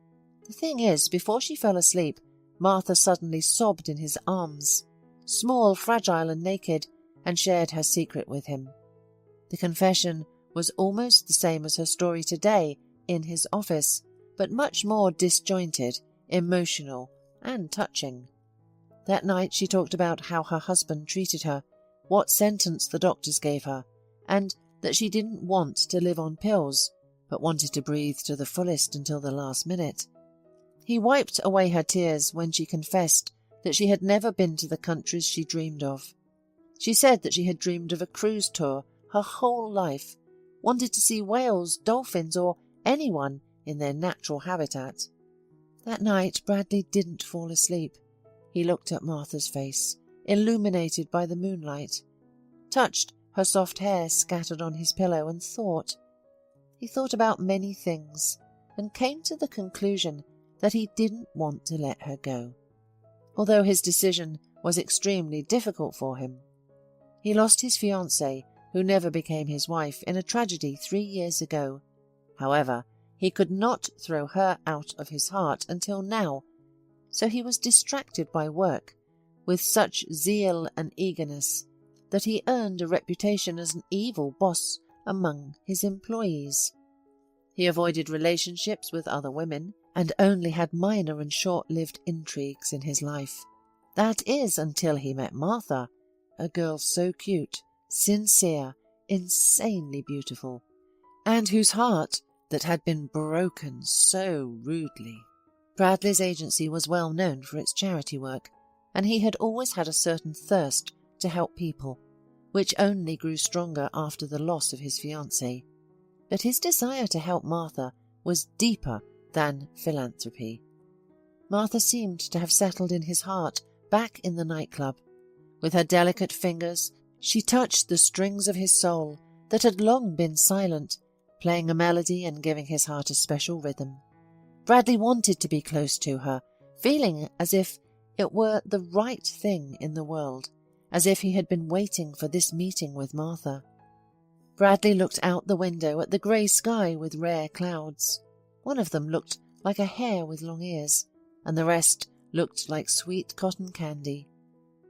The thing is, before she fell asleep, Martha suddenly sobbed in his arms, small, fragile and naked, and shared her secret with him. The confession was almost the same as her story today in his office, but much more disjointed, emotional, and touching. That night she talked about how her husband treated her, what sentence the doctors gave her, and that she didn't want to live on pills, but wanted to breathe to the fullest until the last minute. He wiped away her tears when she confessed that she had never been to the countries she dreamed of. She said that she had dreamed of a cruise tour her whole life, wanted to see whales, dolphins, or anyone in their natural habitat. That night Bradley didn't fall asleep. He looked at Martha's face, illuminated by the moonlight, touched her soft hair scattered on his pillow, and thought. He thought about many things, and came to the conclusion that he didn't want to let her go, although his decision was extremely difficult for him. He lost his fiancée, who never became his wife, in a tragedy 3 years ago. However, he could not throw her out of his heart until now, so he was distracted by work, with such zeal and eagerness that he earned a reputation as an evil boss among his employees. He avoided relationships with other women, and only had minor and short-lived intrigues in his life. That is, until he met Martha, a girl so cute, sincere, insanely beautiful, and whose heart that had been broken so rudely. Bradley's agency was well known for its charity work, and he had always had a certain thirst to help people, which only grew stronger after the loss of his fiancée. but his desire to help Martha was deeper than philanthropy. Martha seemed to have settled in his heart back in the nightclub. With her delicate fingers, she touched the strings of his soul that had long been silent, playing a melody and giving his heart a special rhythm. Bradley wanted to be close to her, feeling as if it were the right thing in the world, as if he had been waiting for this meeting with Martha. Bradley looked out the window at the grey sky with rare clouds. One of them looked like a hare with long ears, and the rest looked like sweet cotton candy.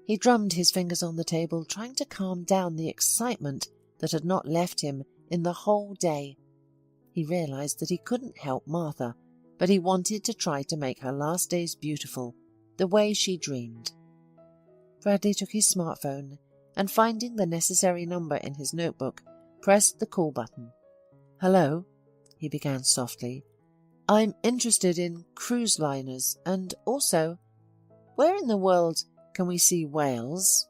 He drummed his fingers on the table, trying to calm down the excitement that had not left him in the whole day. He realized that he couldn't help Martha, but he wanted to try to make her last days beautiful, the way she dreamed. Bradley took his smartphone and, finding the necessary number in his notebook, pressed the call button. "Hello," he began softly. "I'm interested in cruise liners, and also, where in the world can we see whales?"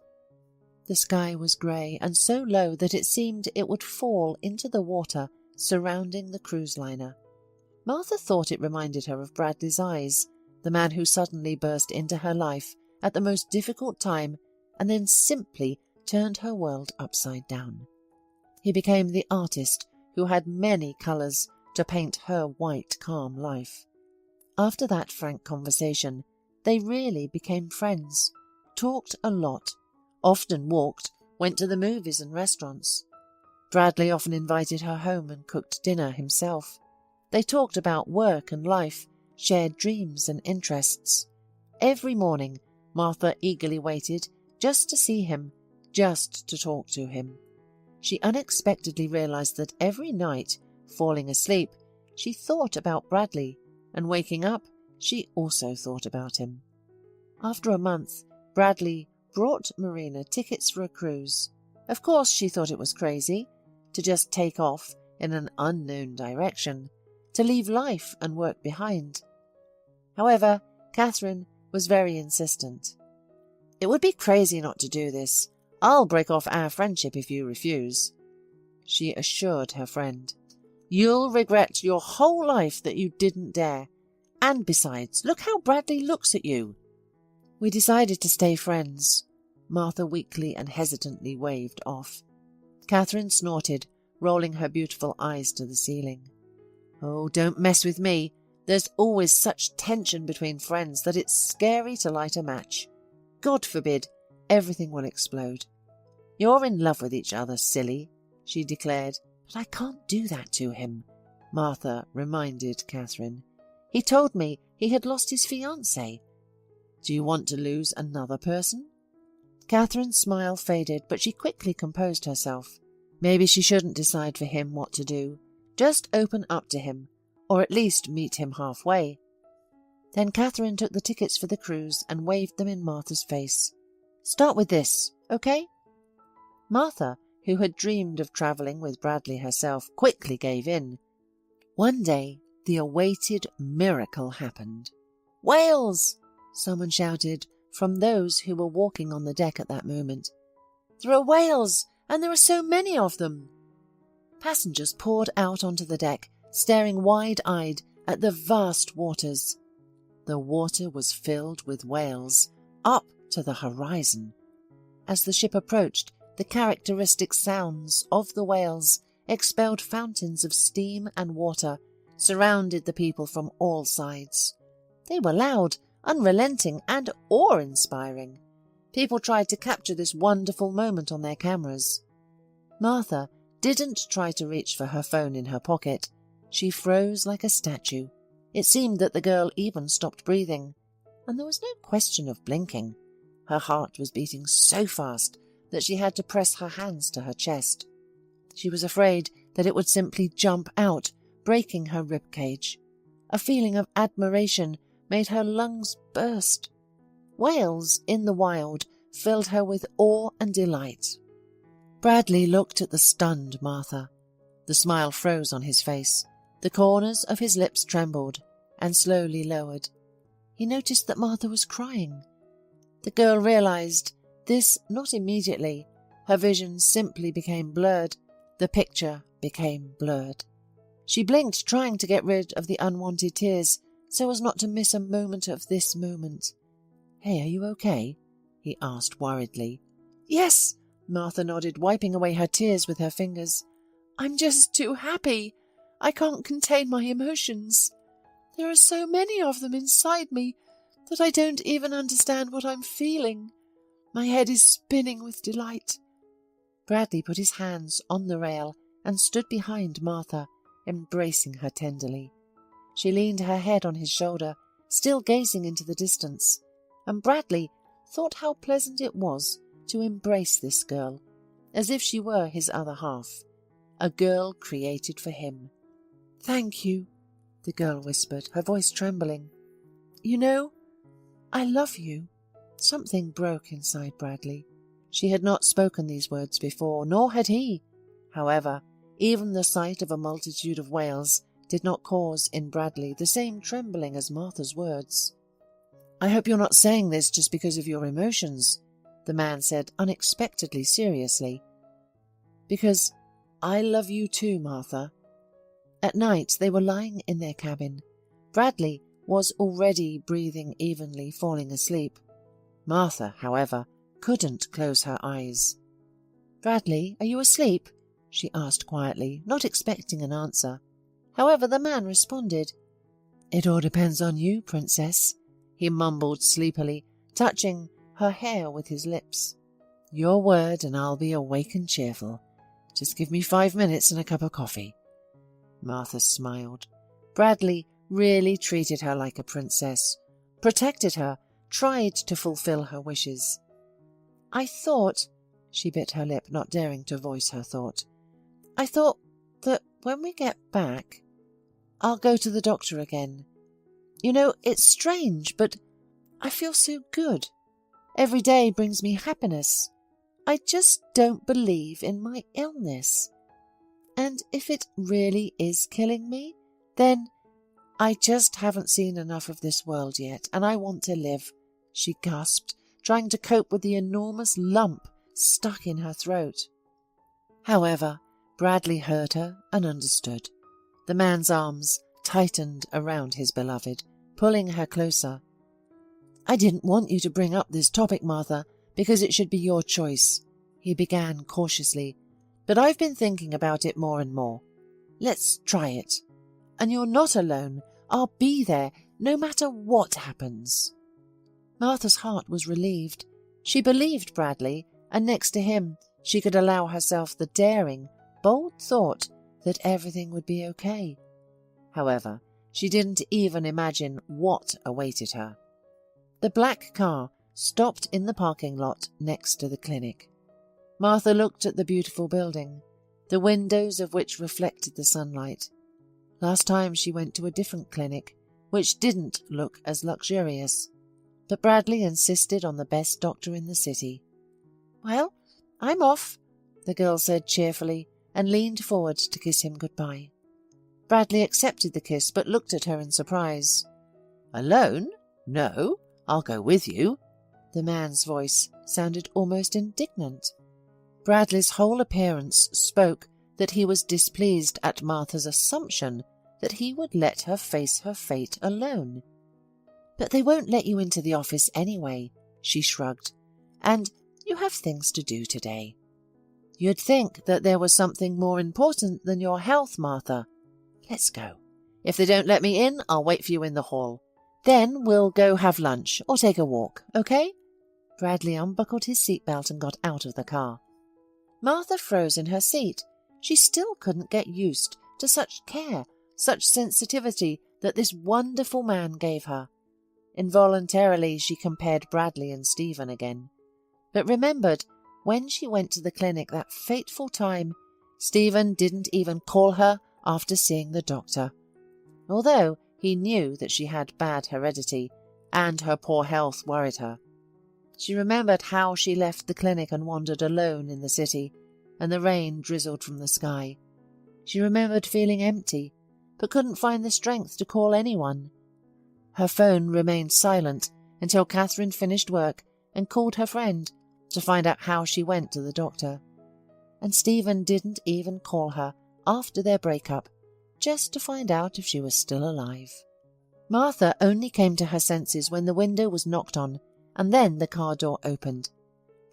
The sky was grey and so low that it seemed it would fall into the water surrounding the cruise liner. Martha thought it reminded her of Bradley's eyes, the man who suddenly burst into her life at the most difficult time and then simply turned her world upside down. He became the artist who had many colours to paint her white, calm life. After that frank conversation, they really became friends, talked a lot, often walked, went to the movies and restaurants. Bradley often invited her home and cooked dinner himself. They talked about work and life, shared dreams and interests. Every morning, Martha eagerly waited just to see him, just to talk to him. She unexpectedly realized that every night, falling asleep, she thought about Bradley, and waking up, she also thought about him. After a month, Bradley brought Marina tickets for a cruise. Of course, she thought it was crazy to just take off in an unknown direction, to leave life and work behind. However, Catherine was very insistent. "It would be crazy not to do this. I'll break off our friendship if you refuse," she assured her friend. "You'll regret your whole life that you didn't dare. And besides, look how Bradley looks at you." "We decided to stay friends," Martha weakly and hesitantly waved off. Catherine snorted, rolling her beautiful eyes to the ceiling. "Oh, don't mess with me. There's always such tension between friends that it's scary to light a match. God forbid, everything will explode." "You're in love with each other, silly," she declared. "But I can't do that to him," Martha reminded Catherine. "He told me he had lost his fiancée. Do you want to lose another person?" Catherine's smile faded, but she quickly composed herself. Maybe she shouldn't decide for him what to do. Just open up to him, or at least meet him halfway. Then Catherine took the tickets for the cruise and waved them in Martha's face. "Start with this, okay?" Martha, who had dreamed of travelling with Bradley herself, quickly gave in. One day, the awaited miracle happened. "Whales!" someone shouted from those who were walking on the deck at that moment. "There are whales, and there are so many of them!" Passengers poured out onto the deck, staring wide-eyed at the vast waters. The water was filled with whales, up to the horizon. As the ship approached, the characteristic sounds of the whales expelled fountains of steam and water, surrounded the people from all sides. They were loud, unrelenting, and awe-inspiring. People tried to capture this wonderful moment on their cameras. Martha didn't try to reach for her phone in her pocket. She froze like a statue. It seemed that the girl even stopped breathing, and there was no question of blinking. Her heart was beating so fast that she had to press her hands to her chest. She was afraid that it would simply jump out, breaking her rib cage. A feeling of admiration made her lungs burst. Whales in the wild filled her with awe and delight. Bradley looked at the stunned Martha. The smile froze on his face. The corners of his lips trembled and slowly lowered. He noticed that Martha was crying. The girl realized this not immediately. Her vision simply became blurred. The picture became blurred. She blinked, trying to get rid of the unwanted tears so as not to miss a moment of this moment. "Hey, are you okay?" he asked worriedly. "Yes," Martha nodded, wiping away her tears with her fingers. "I'm just too happy. I can't contain my emotions. There are so many of them inside me that I don't even understand what I'm feeling. My head is spinning with delight." Bradley put his hands on the rail and stood behind Martha, embracing her tenderly. She leaned her head on his shoulder, still gazing into the distance, and Bradley thought how pleasant it was to embrace this girl, as if she were his other half, a girl created for him. "Thank you," the girl whispered, her voice trembling. "You know, I love you." Something broke inside Bradley. She had not spoken these words before, nor had he. However, even the sight of a multitude of whales did not cause in Bradley the same trembling as Martha's words. "I hope you're not saying this just because of your emotions," the man said unexpectedly seriously. "Because I love you too, Martha." At night they were lying in their cabin. Bradley was already breathing evenly, falling asleep. Martha, however, couldn't close her eyes. "Bradley, are you asleep?" she asked quietly, not expecting an answer. However, the man responded. "It all depends on you, princess," he mumbled sleepily, touching her hair with his lips. "Your word and I'll be awake and cheerful. Just give me 5 minutes and a cup of coffee." Martha smiled. Bradley really treated her like a princess, protected her, tried to fulfill her wishes. "I thought," she bit her lip, not daring to voice her thought, "I thought that when we get back, I'll go to the doctor again. You know, it's strange, but I feel so good. Every day brings me happiness. I just don't believe in my illness. And if it really is killing me, then I just haven't seen enough of this world yet, and I want to live," she gasped, trying to cope with the enormous lump stuck in her throat. However, Bradley heard her and understood. The man's arms tightened around his beloved, pulling her closer. "I didn't want you to bring up this topic, Martha, because it should be your choice," he began cautiously, "but I've been thinking about it more and more. Let's try it. And you're not alone. I'll be there, no matter what happens." Martha's heart was relieved. She believed Bradley, and next to him she could allow herself the daring, bold thought that everything would be okay. However, she didn't even imagine what awaited her. The black car stopped in the parking lot next to the clinic. Martha looked at the beautiful building, the windows of which reflected the sunlight. Last time she went to a different clinic, which didn't look as luxurious, but Bradley insisted on the best doctor in the city. "Well, I'm off," the girl said cheerfully, and leaned forward to kiss him goodbye. Bradley accepted the kiss, but looked at her in surprise. "Alone? No, I'll go with you." The man's voice sounded almost indignant. Bradley's whole appearance spoke that he was displeased at Martha's assumption that he would let her face her fate alone. "But they won't let you into the office anyway," she shrugged, "and you have things to do today." "You'd think that there was something more important than your health, Martha. Let's go. If they don't let me in, I'll wait for you in the hall. Then we'll go have lunch or take a walk, okay?" Bradley unbuckled his seatbelt and got out of the car. Martha froze in her seat. She still couldn't get used to such care, such sensitivity that this wonderful man gave her. Involuntarily she compared Bradley and Stephen again, but remembered when she went to the clinic that fateful time, Stephen didn't even call her after seeing the doctor, although he knew that she had bad heredity and her poor health worried her. She remembered how she left the clinic and wandered alone in the city, and the rain drizzled from the sky. She remembered feeling empty, but couldn't find the strength to call anyone. Her phone remained silent until Catherine finished work and called her friend to find out how she went to the doctor. And Stephen didn't even call her after their breakup, just to find out if she was still alive. Martha only came to her senses when the window was knocked on, and then the car door opened.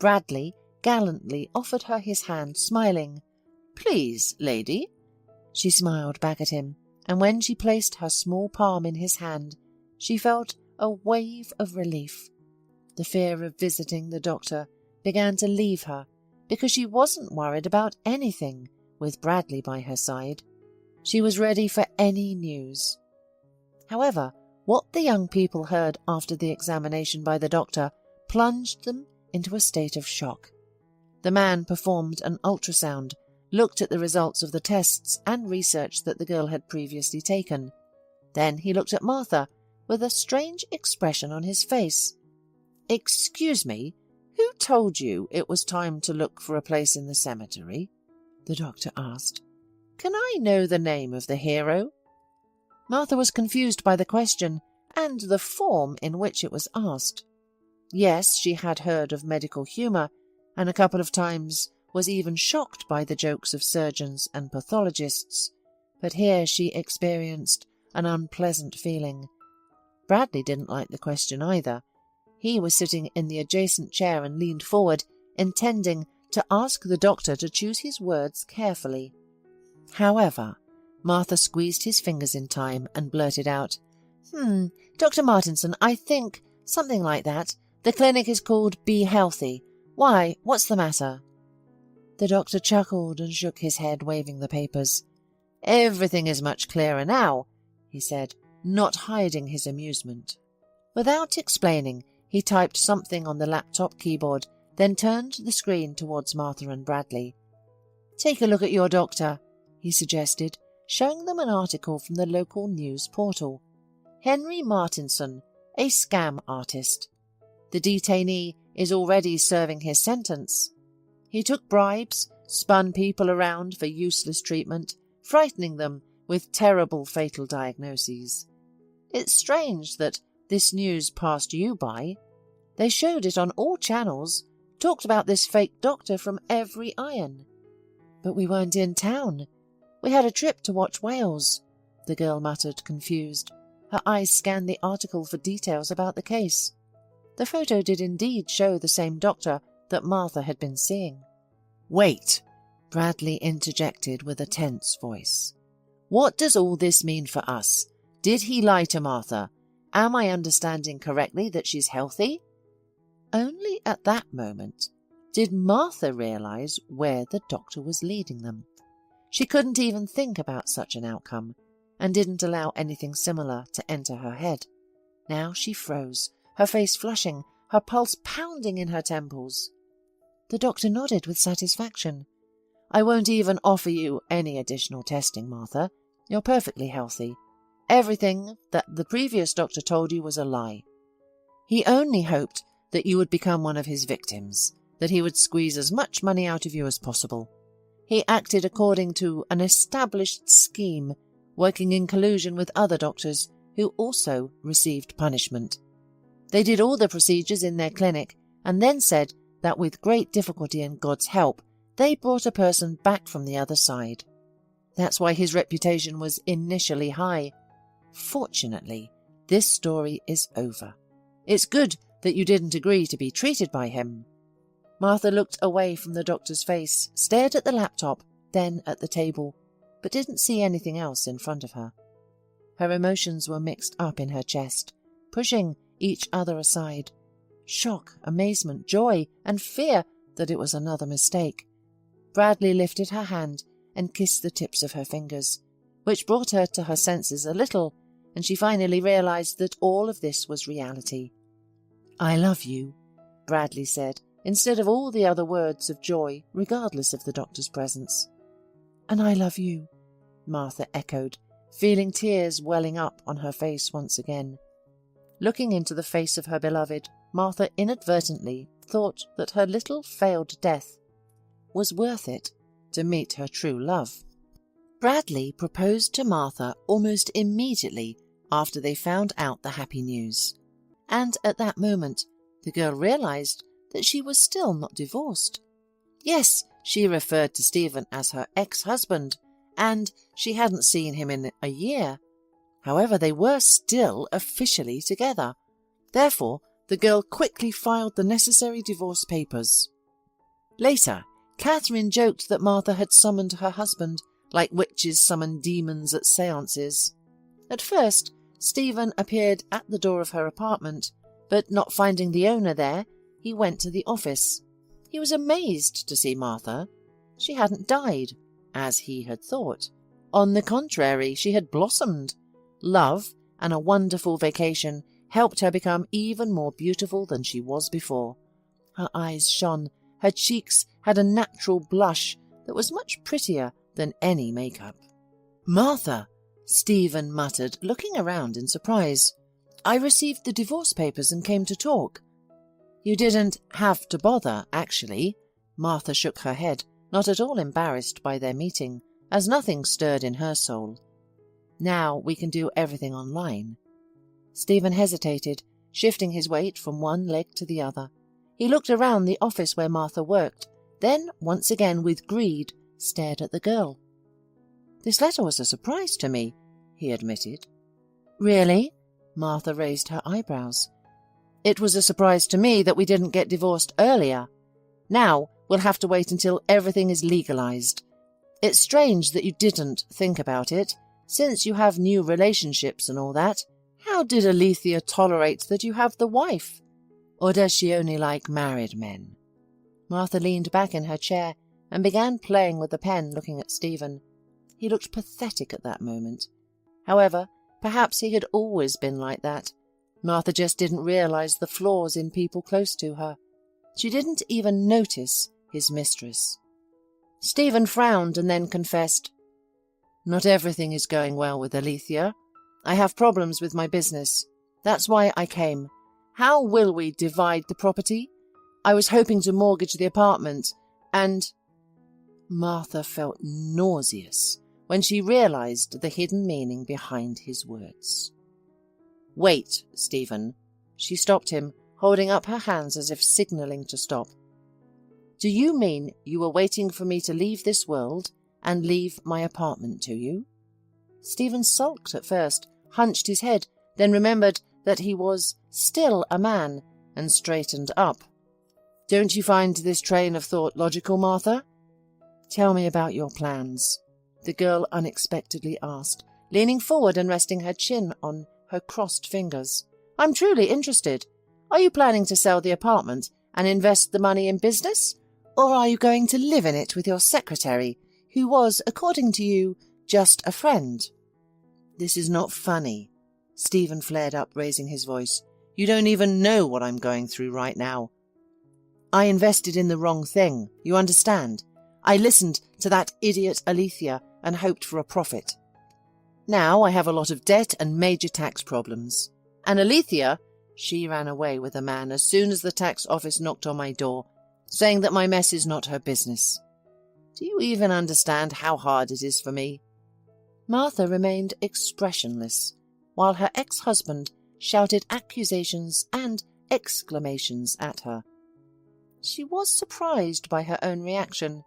Bradley gallantly offered her his hand, smiling. "Please, lady." She smiled back at him, and when she placed her small palm in his hand, she felt a wave of relief. The fear of visiting the doctor began to leave her, because she wasn't worried about anything with Bradley by her side. She was ready for any news. However, what the young people heard after the examination by the doctor plunged them into a state of shock. The man performed an ultrasound, looked at the results of the tests and research that the girl had previously taken. Then he looked at Martha with a strange expression on his face. "Excuse me, who told you it was time to look for a place in the cemetery?" the doctor asked. "Can I know the name of the hero?" Martha was confused by the question and the form in which it was asked. Yes, she had heard of medical humour, and a couple of times was even shocked by the jokes of surgeons and pathologists, but here she experienced an unpleasant feeling. Bradley didn't like the question either. He was sitting in the adjacent chair and leaned forward, intending to ask the doctor to choose his words carefully. However, Martha squeezed his fingers in time and blurted out, Dr. Martinson, I think, something like that. The clinic is called Be Healthy. Why, what's the matter?" The doctor chuckled and shook his head, waving the papers. "Everything is much clearer now," he said, not hiding his amusement. Without explaining, he typed something on the laptop keyboard, then turned the screen towards Martha and Bradley. "Take a look at your doctor," he suggested, showing them an article from the local news portal. "Henry Martinson, a scam artist. The detainee is already serving his sentence. He took bribes, spun people around for useless treatment, frightening them with terrible fatal diagnoses. It's strange that this news passed you by. They showed it on all channels, talked about this fake doctor from every iron. But we weren't in town. We had a trip to watch whales," the girl muttered, confused. Her eyes scanned the article for details about the case. The photo did indeed show the same doctor that Martha had been seeing. "Wait," Bradley interjected with a tense voice. "What does all this mean for us? Did he lie to Martha? Am I understanding correctly that she's healthy?" Only at that moment did Martha realize where the doctor was leading them. She couldn't even think about such an outcome, and didn't allow anything similar to enter her head. Now she froze, her face flushing, her pulse pounding in her temples. The doctor nodded with satisfaction. "I won't even offer you any additional testing, Martha. You're perfectly healthy. Everything that the previous doctor told you was a lie. He only hoped that you would become one of his victims, that he would squeeze as much money out of you as possible. He acted according to an established scheme, working in collusion with other doctors who also received punishment. They did all the procedures in their clinic and then said that with great difficulty and God's help, they brought a person back from the other side. That's why his reputation was initially high. Fortunately, this story is over. It's good that you didn't agree to be treated by him." Martha looked away from the doctor's face, stared at the laptop, then at the table, but didn't see anything else in front of her. Her emotions were mixed up in her chest, pushing each other aside. Shock, amazement, joy, and fear that it was another mistake. Bradley lifted her hand and kissed the tips of her fingers, which brought her to her senses a little, and she finally realized that all of this was reality. "I love you," Bradley said, instead of all the other words of joy, regardless of the doctor's presence. "And I love you," Martha echoed, feeling tears welling up on her face once again. Looking into the face of her beloved, Martha inadvertently thought that her little failed death was worth it to meet her true love. Bradley proposed to Martha almost immediately after they found out the happy news, and at that moment the girl realized that she was still not divorced. Yes, she referred to Stephen as her ex-husband, and she hadn't seen him in a year. However, they were still officially together. Therefore, the girl quickly filed the necessary divorce papers. Later, Catherine joked that Martha had summoned her husband, like witches summon demons at séances. At first, Stephen appeared at the door of her apartment, but not finding the owner there, he went to the office. He was amazed to see Martha. She hadn't died, as he had thought. On the contrary, she had blossomed. Love and a wonderful vacation helped her become even more beautiful than she was before. Her eyes shone, her cheeks had a natural blush that was much prettier than any makeup. "Martha," Stephen muttered, looking around in surprise. "I received the divorce papers and came to talk." "You didn't have to bother, actually." Martha shook her head, not at all embarrassed by their meeting, as nothing stirred in her soul. "Now we can do everything online." Stephen hesitated, shifting his weight from one leg to the other. He looked around the office where Martha worked, then, once again with greed, stared at the girl. "This letter was a surprise to me," he admitted. "Really?" Martha raised her eyebrows. "It was a surprise to me that we didn't get divorced earlier. Now we'll have to wait until everything is legalized. It's strange that you didn't think about it, since you have new relationships and all that. How did Alethea tolerate that you have the wife? Or does she only like married men?" Martha leaned back in her chair and began playing with the pen, looking at Stephen. He looked pathetic at that moment. However, perhaps he had always been like that. Martha just didn't realize the flaws in people close to her. She didn't even notice his mistress. Stephen frowned and then confessed, "Not everything is going well with Alethea. I have problems with my business. That's why I came. How will we divide the property? I was hoping to mortgage the apartment, and—" Martha felt nauseous when she realized the hidden meaning behind his words. "Wait, Stephen." She stopped him, holding up her hands as if signaling to stop. "Do you mean you were waiting for me to leave this world and leave my apartment to you?" Stephen sulked at first, hunched his head, then remembered that he was still a man, and straightened up. "Don't you find this train of thought logical, Martha?" "Tell me about your plans," the girl unexpectedly asked, leaning forward and resting her chin on her crossed fingers. "I'm truly interested. Are you planning to sell the apartment and invest the money in business? Or are you going to live in it with your secretary, who was, according to you, just a friend?" "This is not funny." Stephen flared up, raising his voice. "You don't even know what I'm going through right now. I invested in the wrong thing, you understand? I listened to that idiot Alethea and hoped for a profit. Now I have a lot of debt and major tax problems. And Alethea, she ran away with a man as soon as the tax office knocked on my door, saying that my mess is not her business. Do you even understand how hard it is for me?" Martha remained expressionless, while her ex-husband shouted accusations and exclamations at her. She was surprised by her own reaction.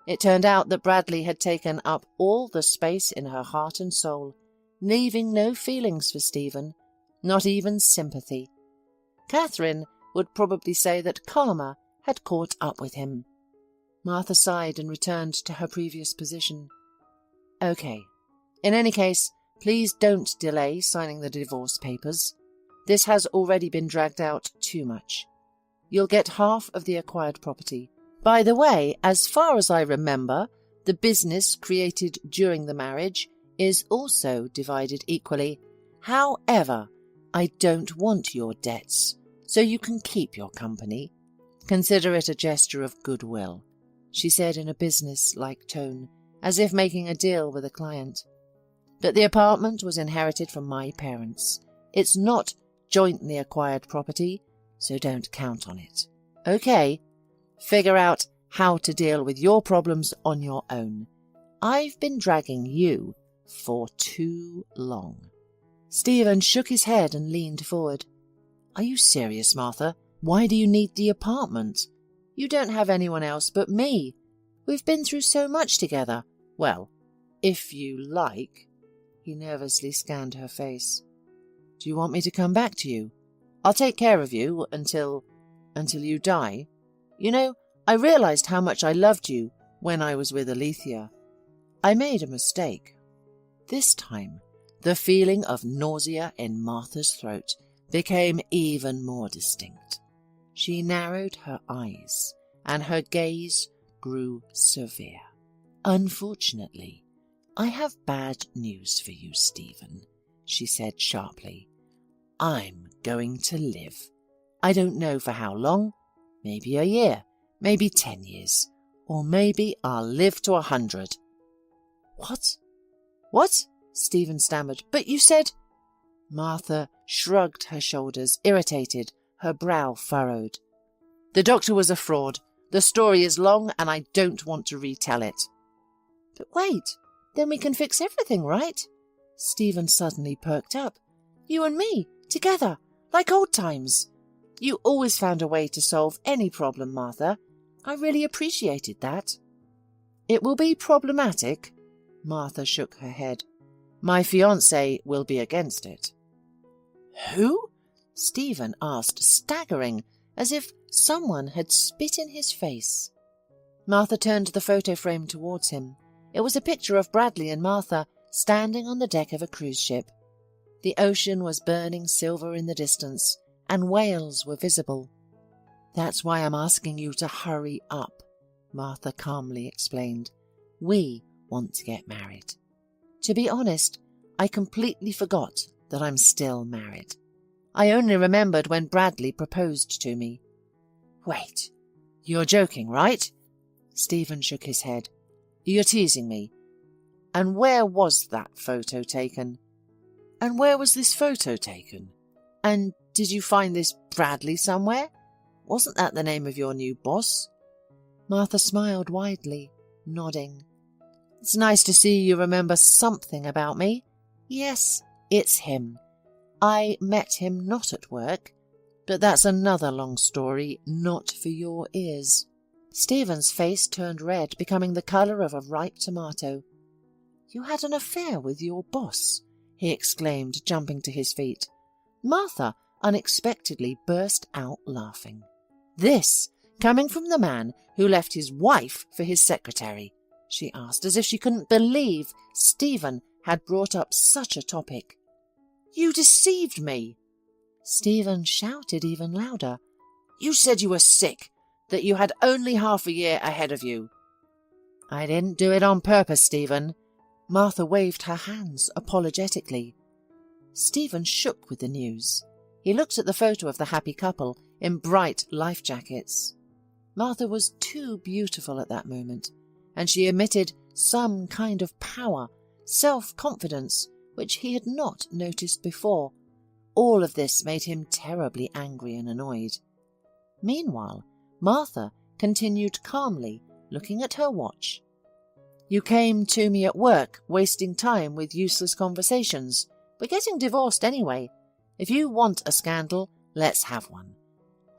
It turned out that Bradley had taken up all the space in her heart and soul, leaving no feelings for Stephen, not even sympathy. Catherine would probably say that karma had caught up with him. Martha sighed and returned to her previous position. "Okay. In any case, please don't delay signing the divorce papers. This has already been dragged out too much. You'll get half of the acquired property. By the way, as far as I remember, the business created during the marriage is also divided equally. However, I don't want your debts, so you can keep your company. Consider it a gesture of goodwill," she said in a business-like tone, as if making a deal with a client. "But the apartment was inherited from my parents. It's not jointly acquired property, so don't count on it. Okay? Figure out how to deal with your problems on your own. I've been dragging you for too long." Stephen shook his head and leaned forward. "Are you serious, Martha? Why do you need the apartment? You don't have anyone else but me. We've been through so much together. Well, if you like. He nervously scanned her face. Do you want me to come back to you? I'll take care of you until you die. You know, I realized how much I loved you when I was with Alethea. I made a mistake. This time, the feeling of nausea in Martha's throat became even more distinct. She narrowed her eyes, and her gaze grew severe. Unfortunately, I have bad news for you, Stephen, she said sharply. I'm going to live. I don't know for how long, maybe a year, maybe 10 years, or maybe I'll live to 100. What? What? Stephen stammered. But you said... Martha shrugged her shoulders, irritated, her brow furrowed. The doctor was a fraud. The story is long and I don't want to retell it. But wait, then we can fix everything, right? Stephen suddenly perked up. You and me, together, like old times. You always found a way to solve any problem, Martha. I really appreciated that. It will be problematic. Martha shook her head. My fiancé will be against it. Who? Stephen asked, staggering, as if someone had spit in his face. Martha turned the photo frame towards him. It was a picture of Bradley and Martha standing on the deck of a cruise ship. The ocean was burning silver in the distance, and whales were visible. That's why I'm asking you to hurry up, Martha calmly explained. We want to get married. To be honest, I completely forgot that I'm still married. I only remembered when Bradley proposed to me. Wait, you're joking, right? Stephen shook his head. You're teasing me. And where was that photo taken? And where was this photo taken? And did you find this Bradley somewhere? Wasn't that the name of your new boss? Martha smiled widely, nodding. It's nice to see you remember something about me. Yes, it's him. I met him not at work, but that's another long story, not for your ears. Stephen's face turned red, becoming the colour of a ripe tomato. You had an affair with your boss, he exclaimed, jumping to his feet. Martha unexpectedly burst out laughing. This coming from the man who left his wife for his secretary, she asked, as if she couldn't believe Stephen had brought up such a topic. You deceived me! Stephen shouted even louder. You said you were sick, that you had only half a year ahead of you. I didn't do it on purpose, Stephen. Martha waved her hands apologetically. Stephen shook with the news. He looked at the photo of the happy couple in bright life jackets. Martha was too beautiful at that moment, and she emitted some kind of power, self-confidence, which he had not noticed before. All of this made him terribly angry and annoyed. Meanwhile, Martha continued calmly, looking at her watch. You came to me at work, wasting time with useless conversations. We're getting divorced anyway. If you want a scandal, let's have one.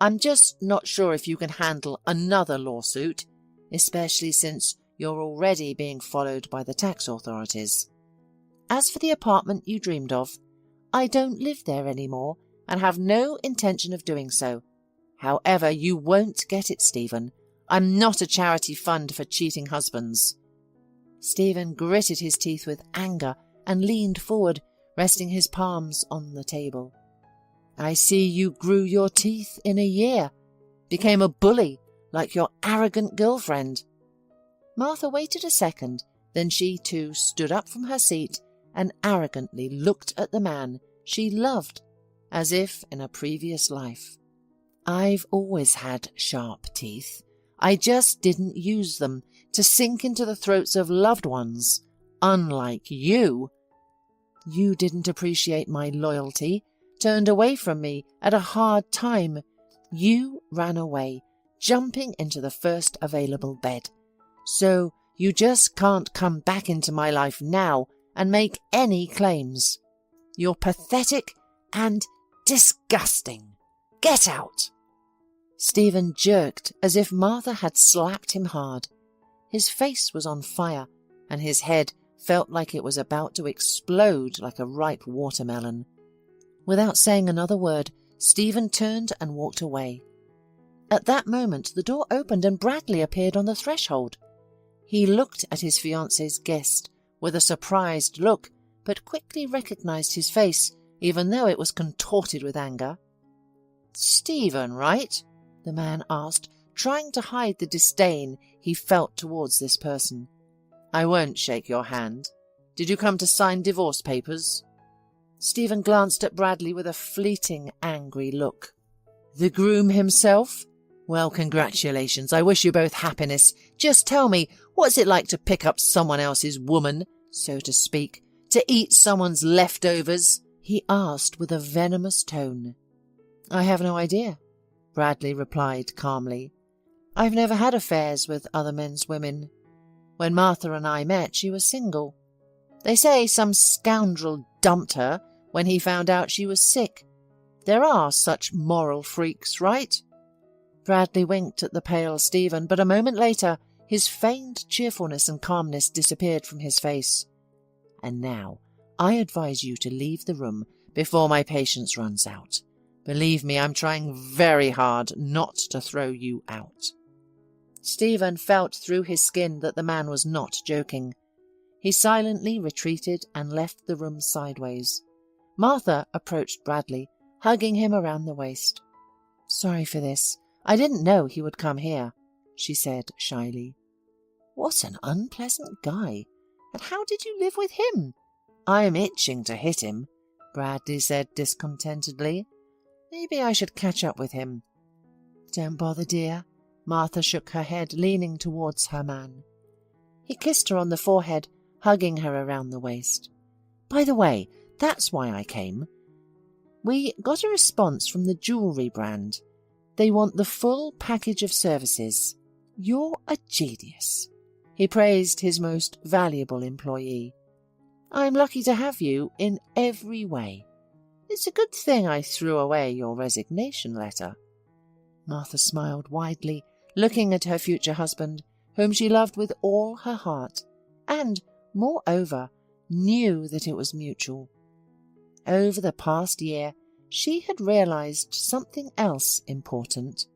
I'm just not sure if you can handle another lawsuit, especially since you're already being followed by the tax authorities. As for the apartment you dreamed of, I don't live there anymore and have no intention of doing so. However, you won't get it, Stephen. I'm not a charity fund for cheating husbands. Stephen gritted his teeth with anger and leaned forward, resting his palms on the table. I see you grew your teeth in a year, became a bully like your arrogant girlfriend. Martha waited a second, then she too stood up from her seat and arrogantly looked at the man she loved, as if in a previous life. I've always had sharp teeth. I just didn't use them to sink into the throats of loved ones, unlike you. You didn't appreciate my loyalty, turned away from me at a hard time. You ran away, jumping into the first available bed. So you just can't come back into my life now and make any claims. You're pathetic and disgusting. Get out! Stephen jerked as if Martha had slapped him hard. His face was on fire, and his head felt like it was about to explode like a ripe watermelon. Without saying another word, Stephen turned and walked away. At that moment, the door opened and Bradley appeared on the threshold. He looked at his fiancée's guest with a surprised look, but quickly recognized his face, even though it was contorted with anger. "Stephen, right?" the man asked, trying to hide the disdain he felt towards this person. "I won't shake your hand. Did you come to sign divorce papers?" Stephen glanced at Bradley with a fleeting, angry look. "The groom himself? Well, congratulations. I wish you both happiness. Just tell me, what's it like to pick up someone else's woman, so to speak, to eat someone's leftovers?" he asked with a venomous tone. "I have no idea," Bradley replied calmly. "I've never had affairs with other men's women. When Martha and I met, she was single. They say some scoundrel dumped her when he found out she was sick. There are such moral freaks, right?" Bradley winked at the pale Stephen, but a moment later his feigned cheerfulness and calmness disappeared from his face. "And now I advise you to leave the room before my patience runs out. Believe me, I'm trying very hard not to throw you out." Stephen felt through his skin that the man was not joking. He silently retreated and left the room sideways. Martha approached Bradley, hugging him around the waist. "Sorry for this. I didn't know he would come here," she said shyly. "What an unpleasant guy. And how did you live with him?" "I'm itching to hit him," Bradley said discontentedly. "Maybe I should catch up with him." "Don't bother, dear." Martha shook her head, leaning towards her man. He kissed her on the forehead, hugging her around the waist. "By the way, that's why I came. We got a response from the jewellery brand. They want the full package of services. You're a genius." He praised his most valuable employee. "I'm lucky to have you in every way. It's a good thing I threw away your resignation letter." Martha smiled widely, looking at her future husband, whom she loved with all her heart, and, moreover, knew that it was mutual. Over the past year, she had realized something else important.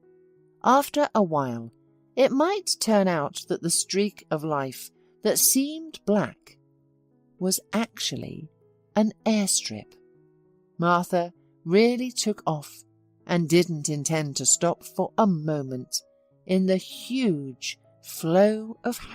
After a while, it might turn out that the streak of life that seemed black was actually an airstrip. Martha really took off and didn't intend to stop for a moment in the huge flow of happiness.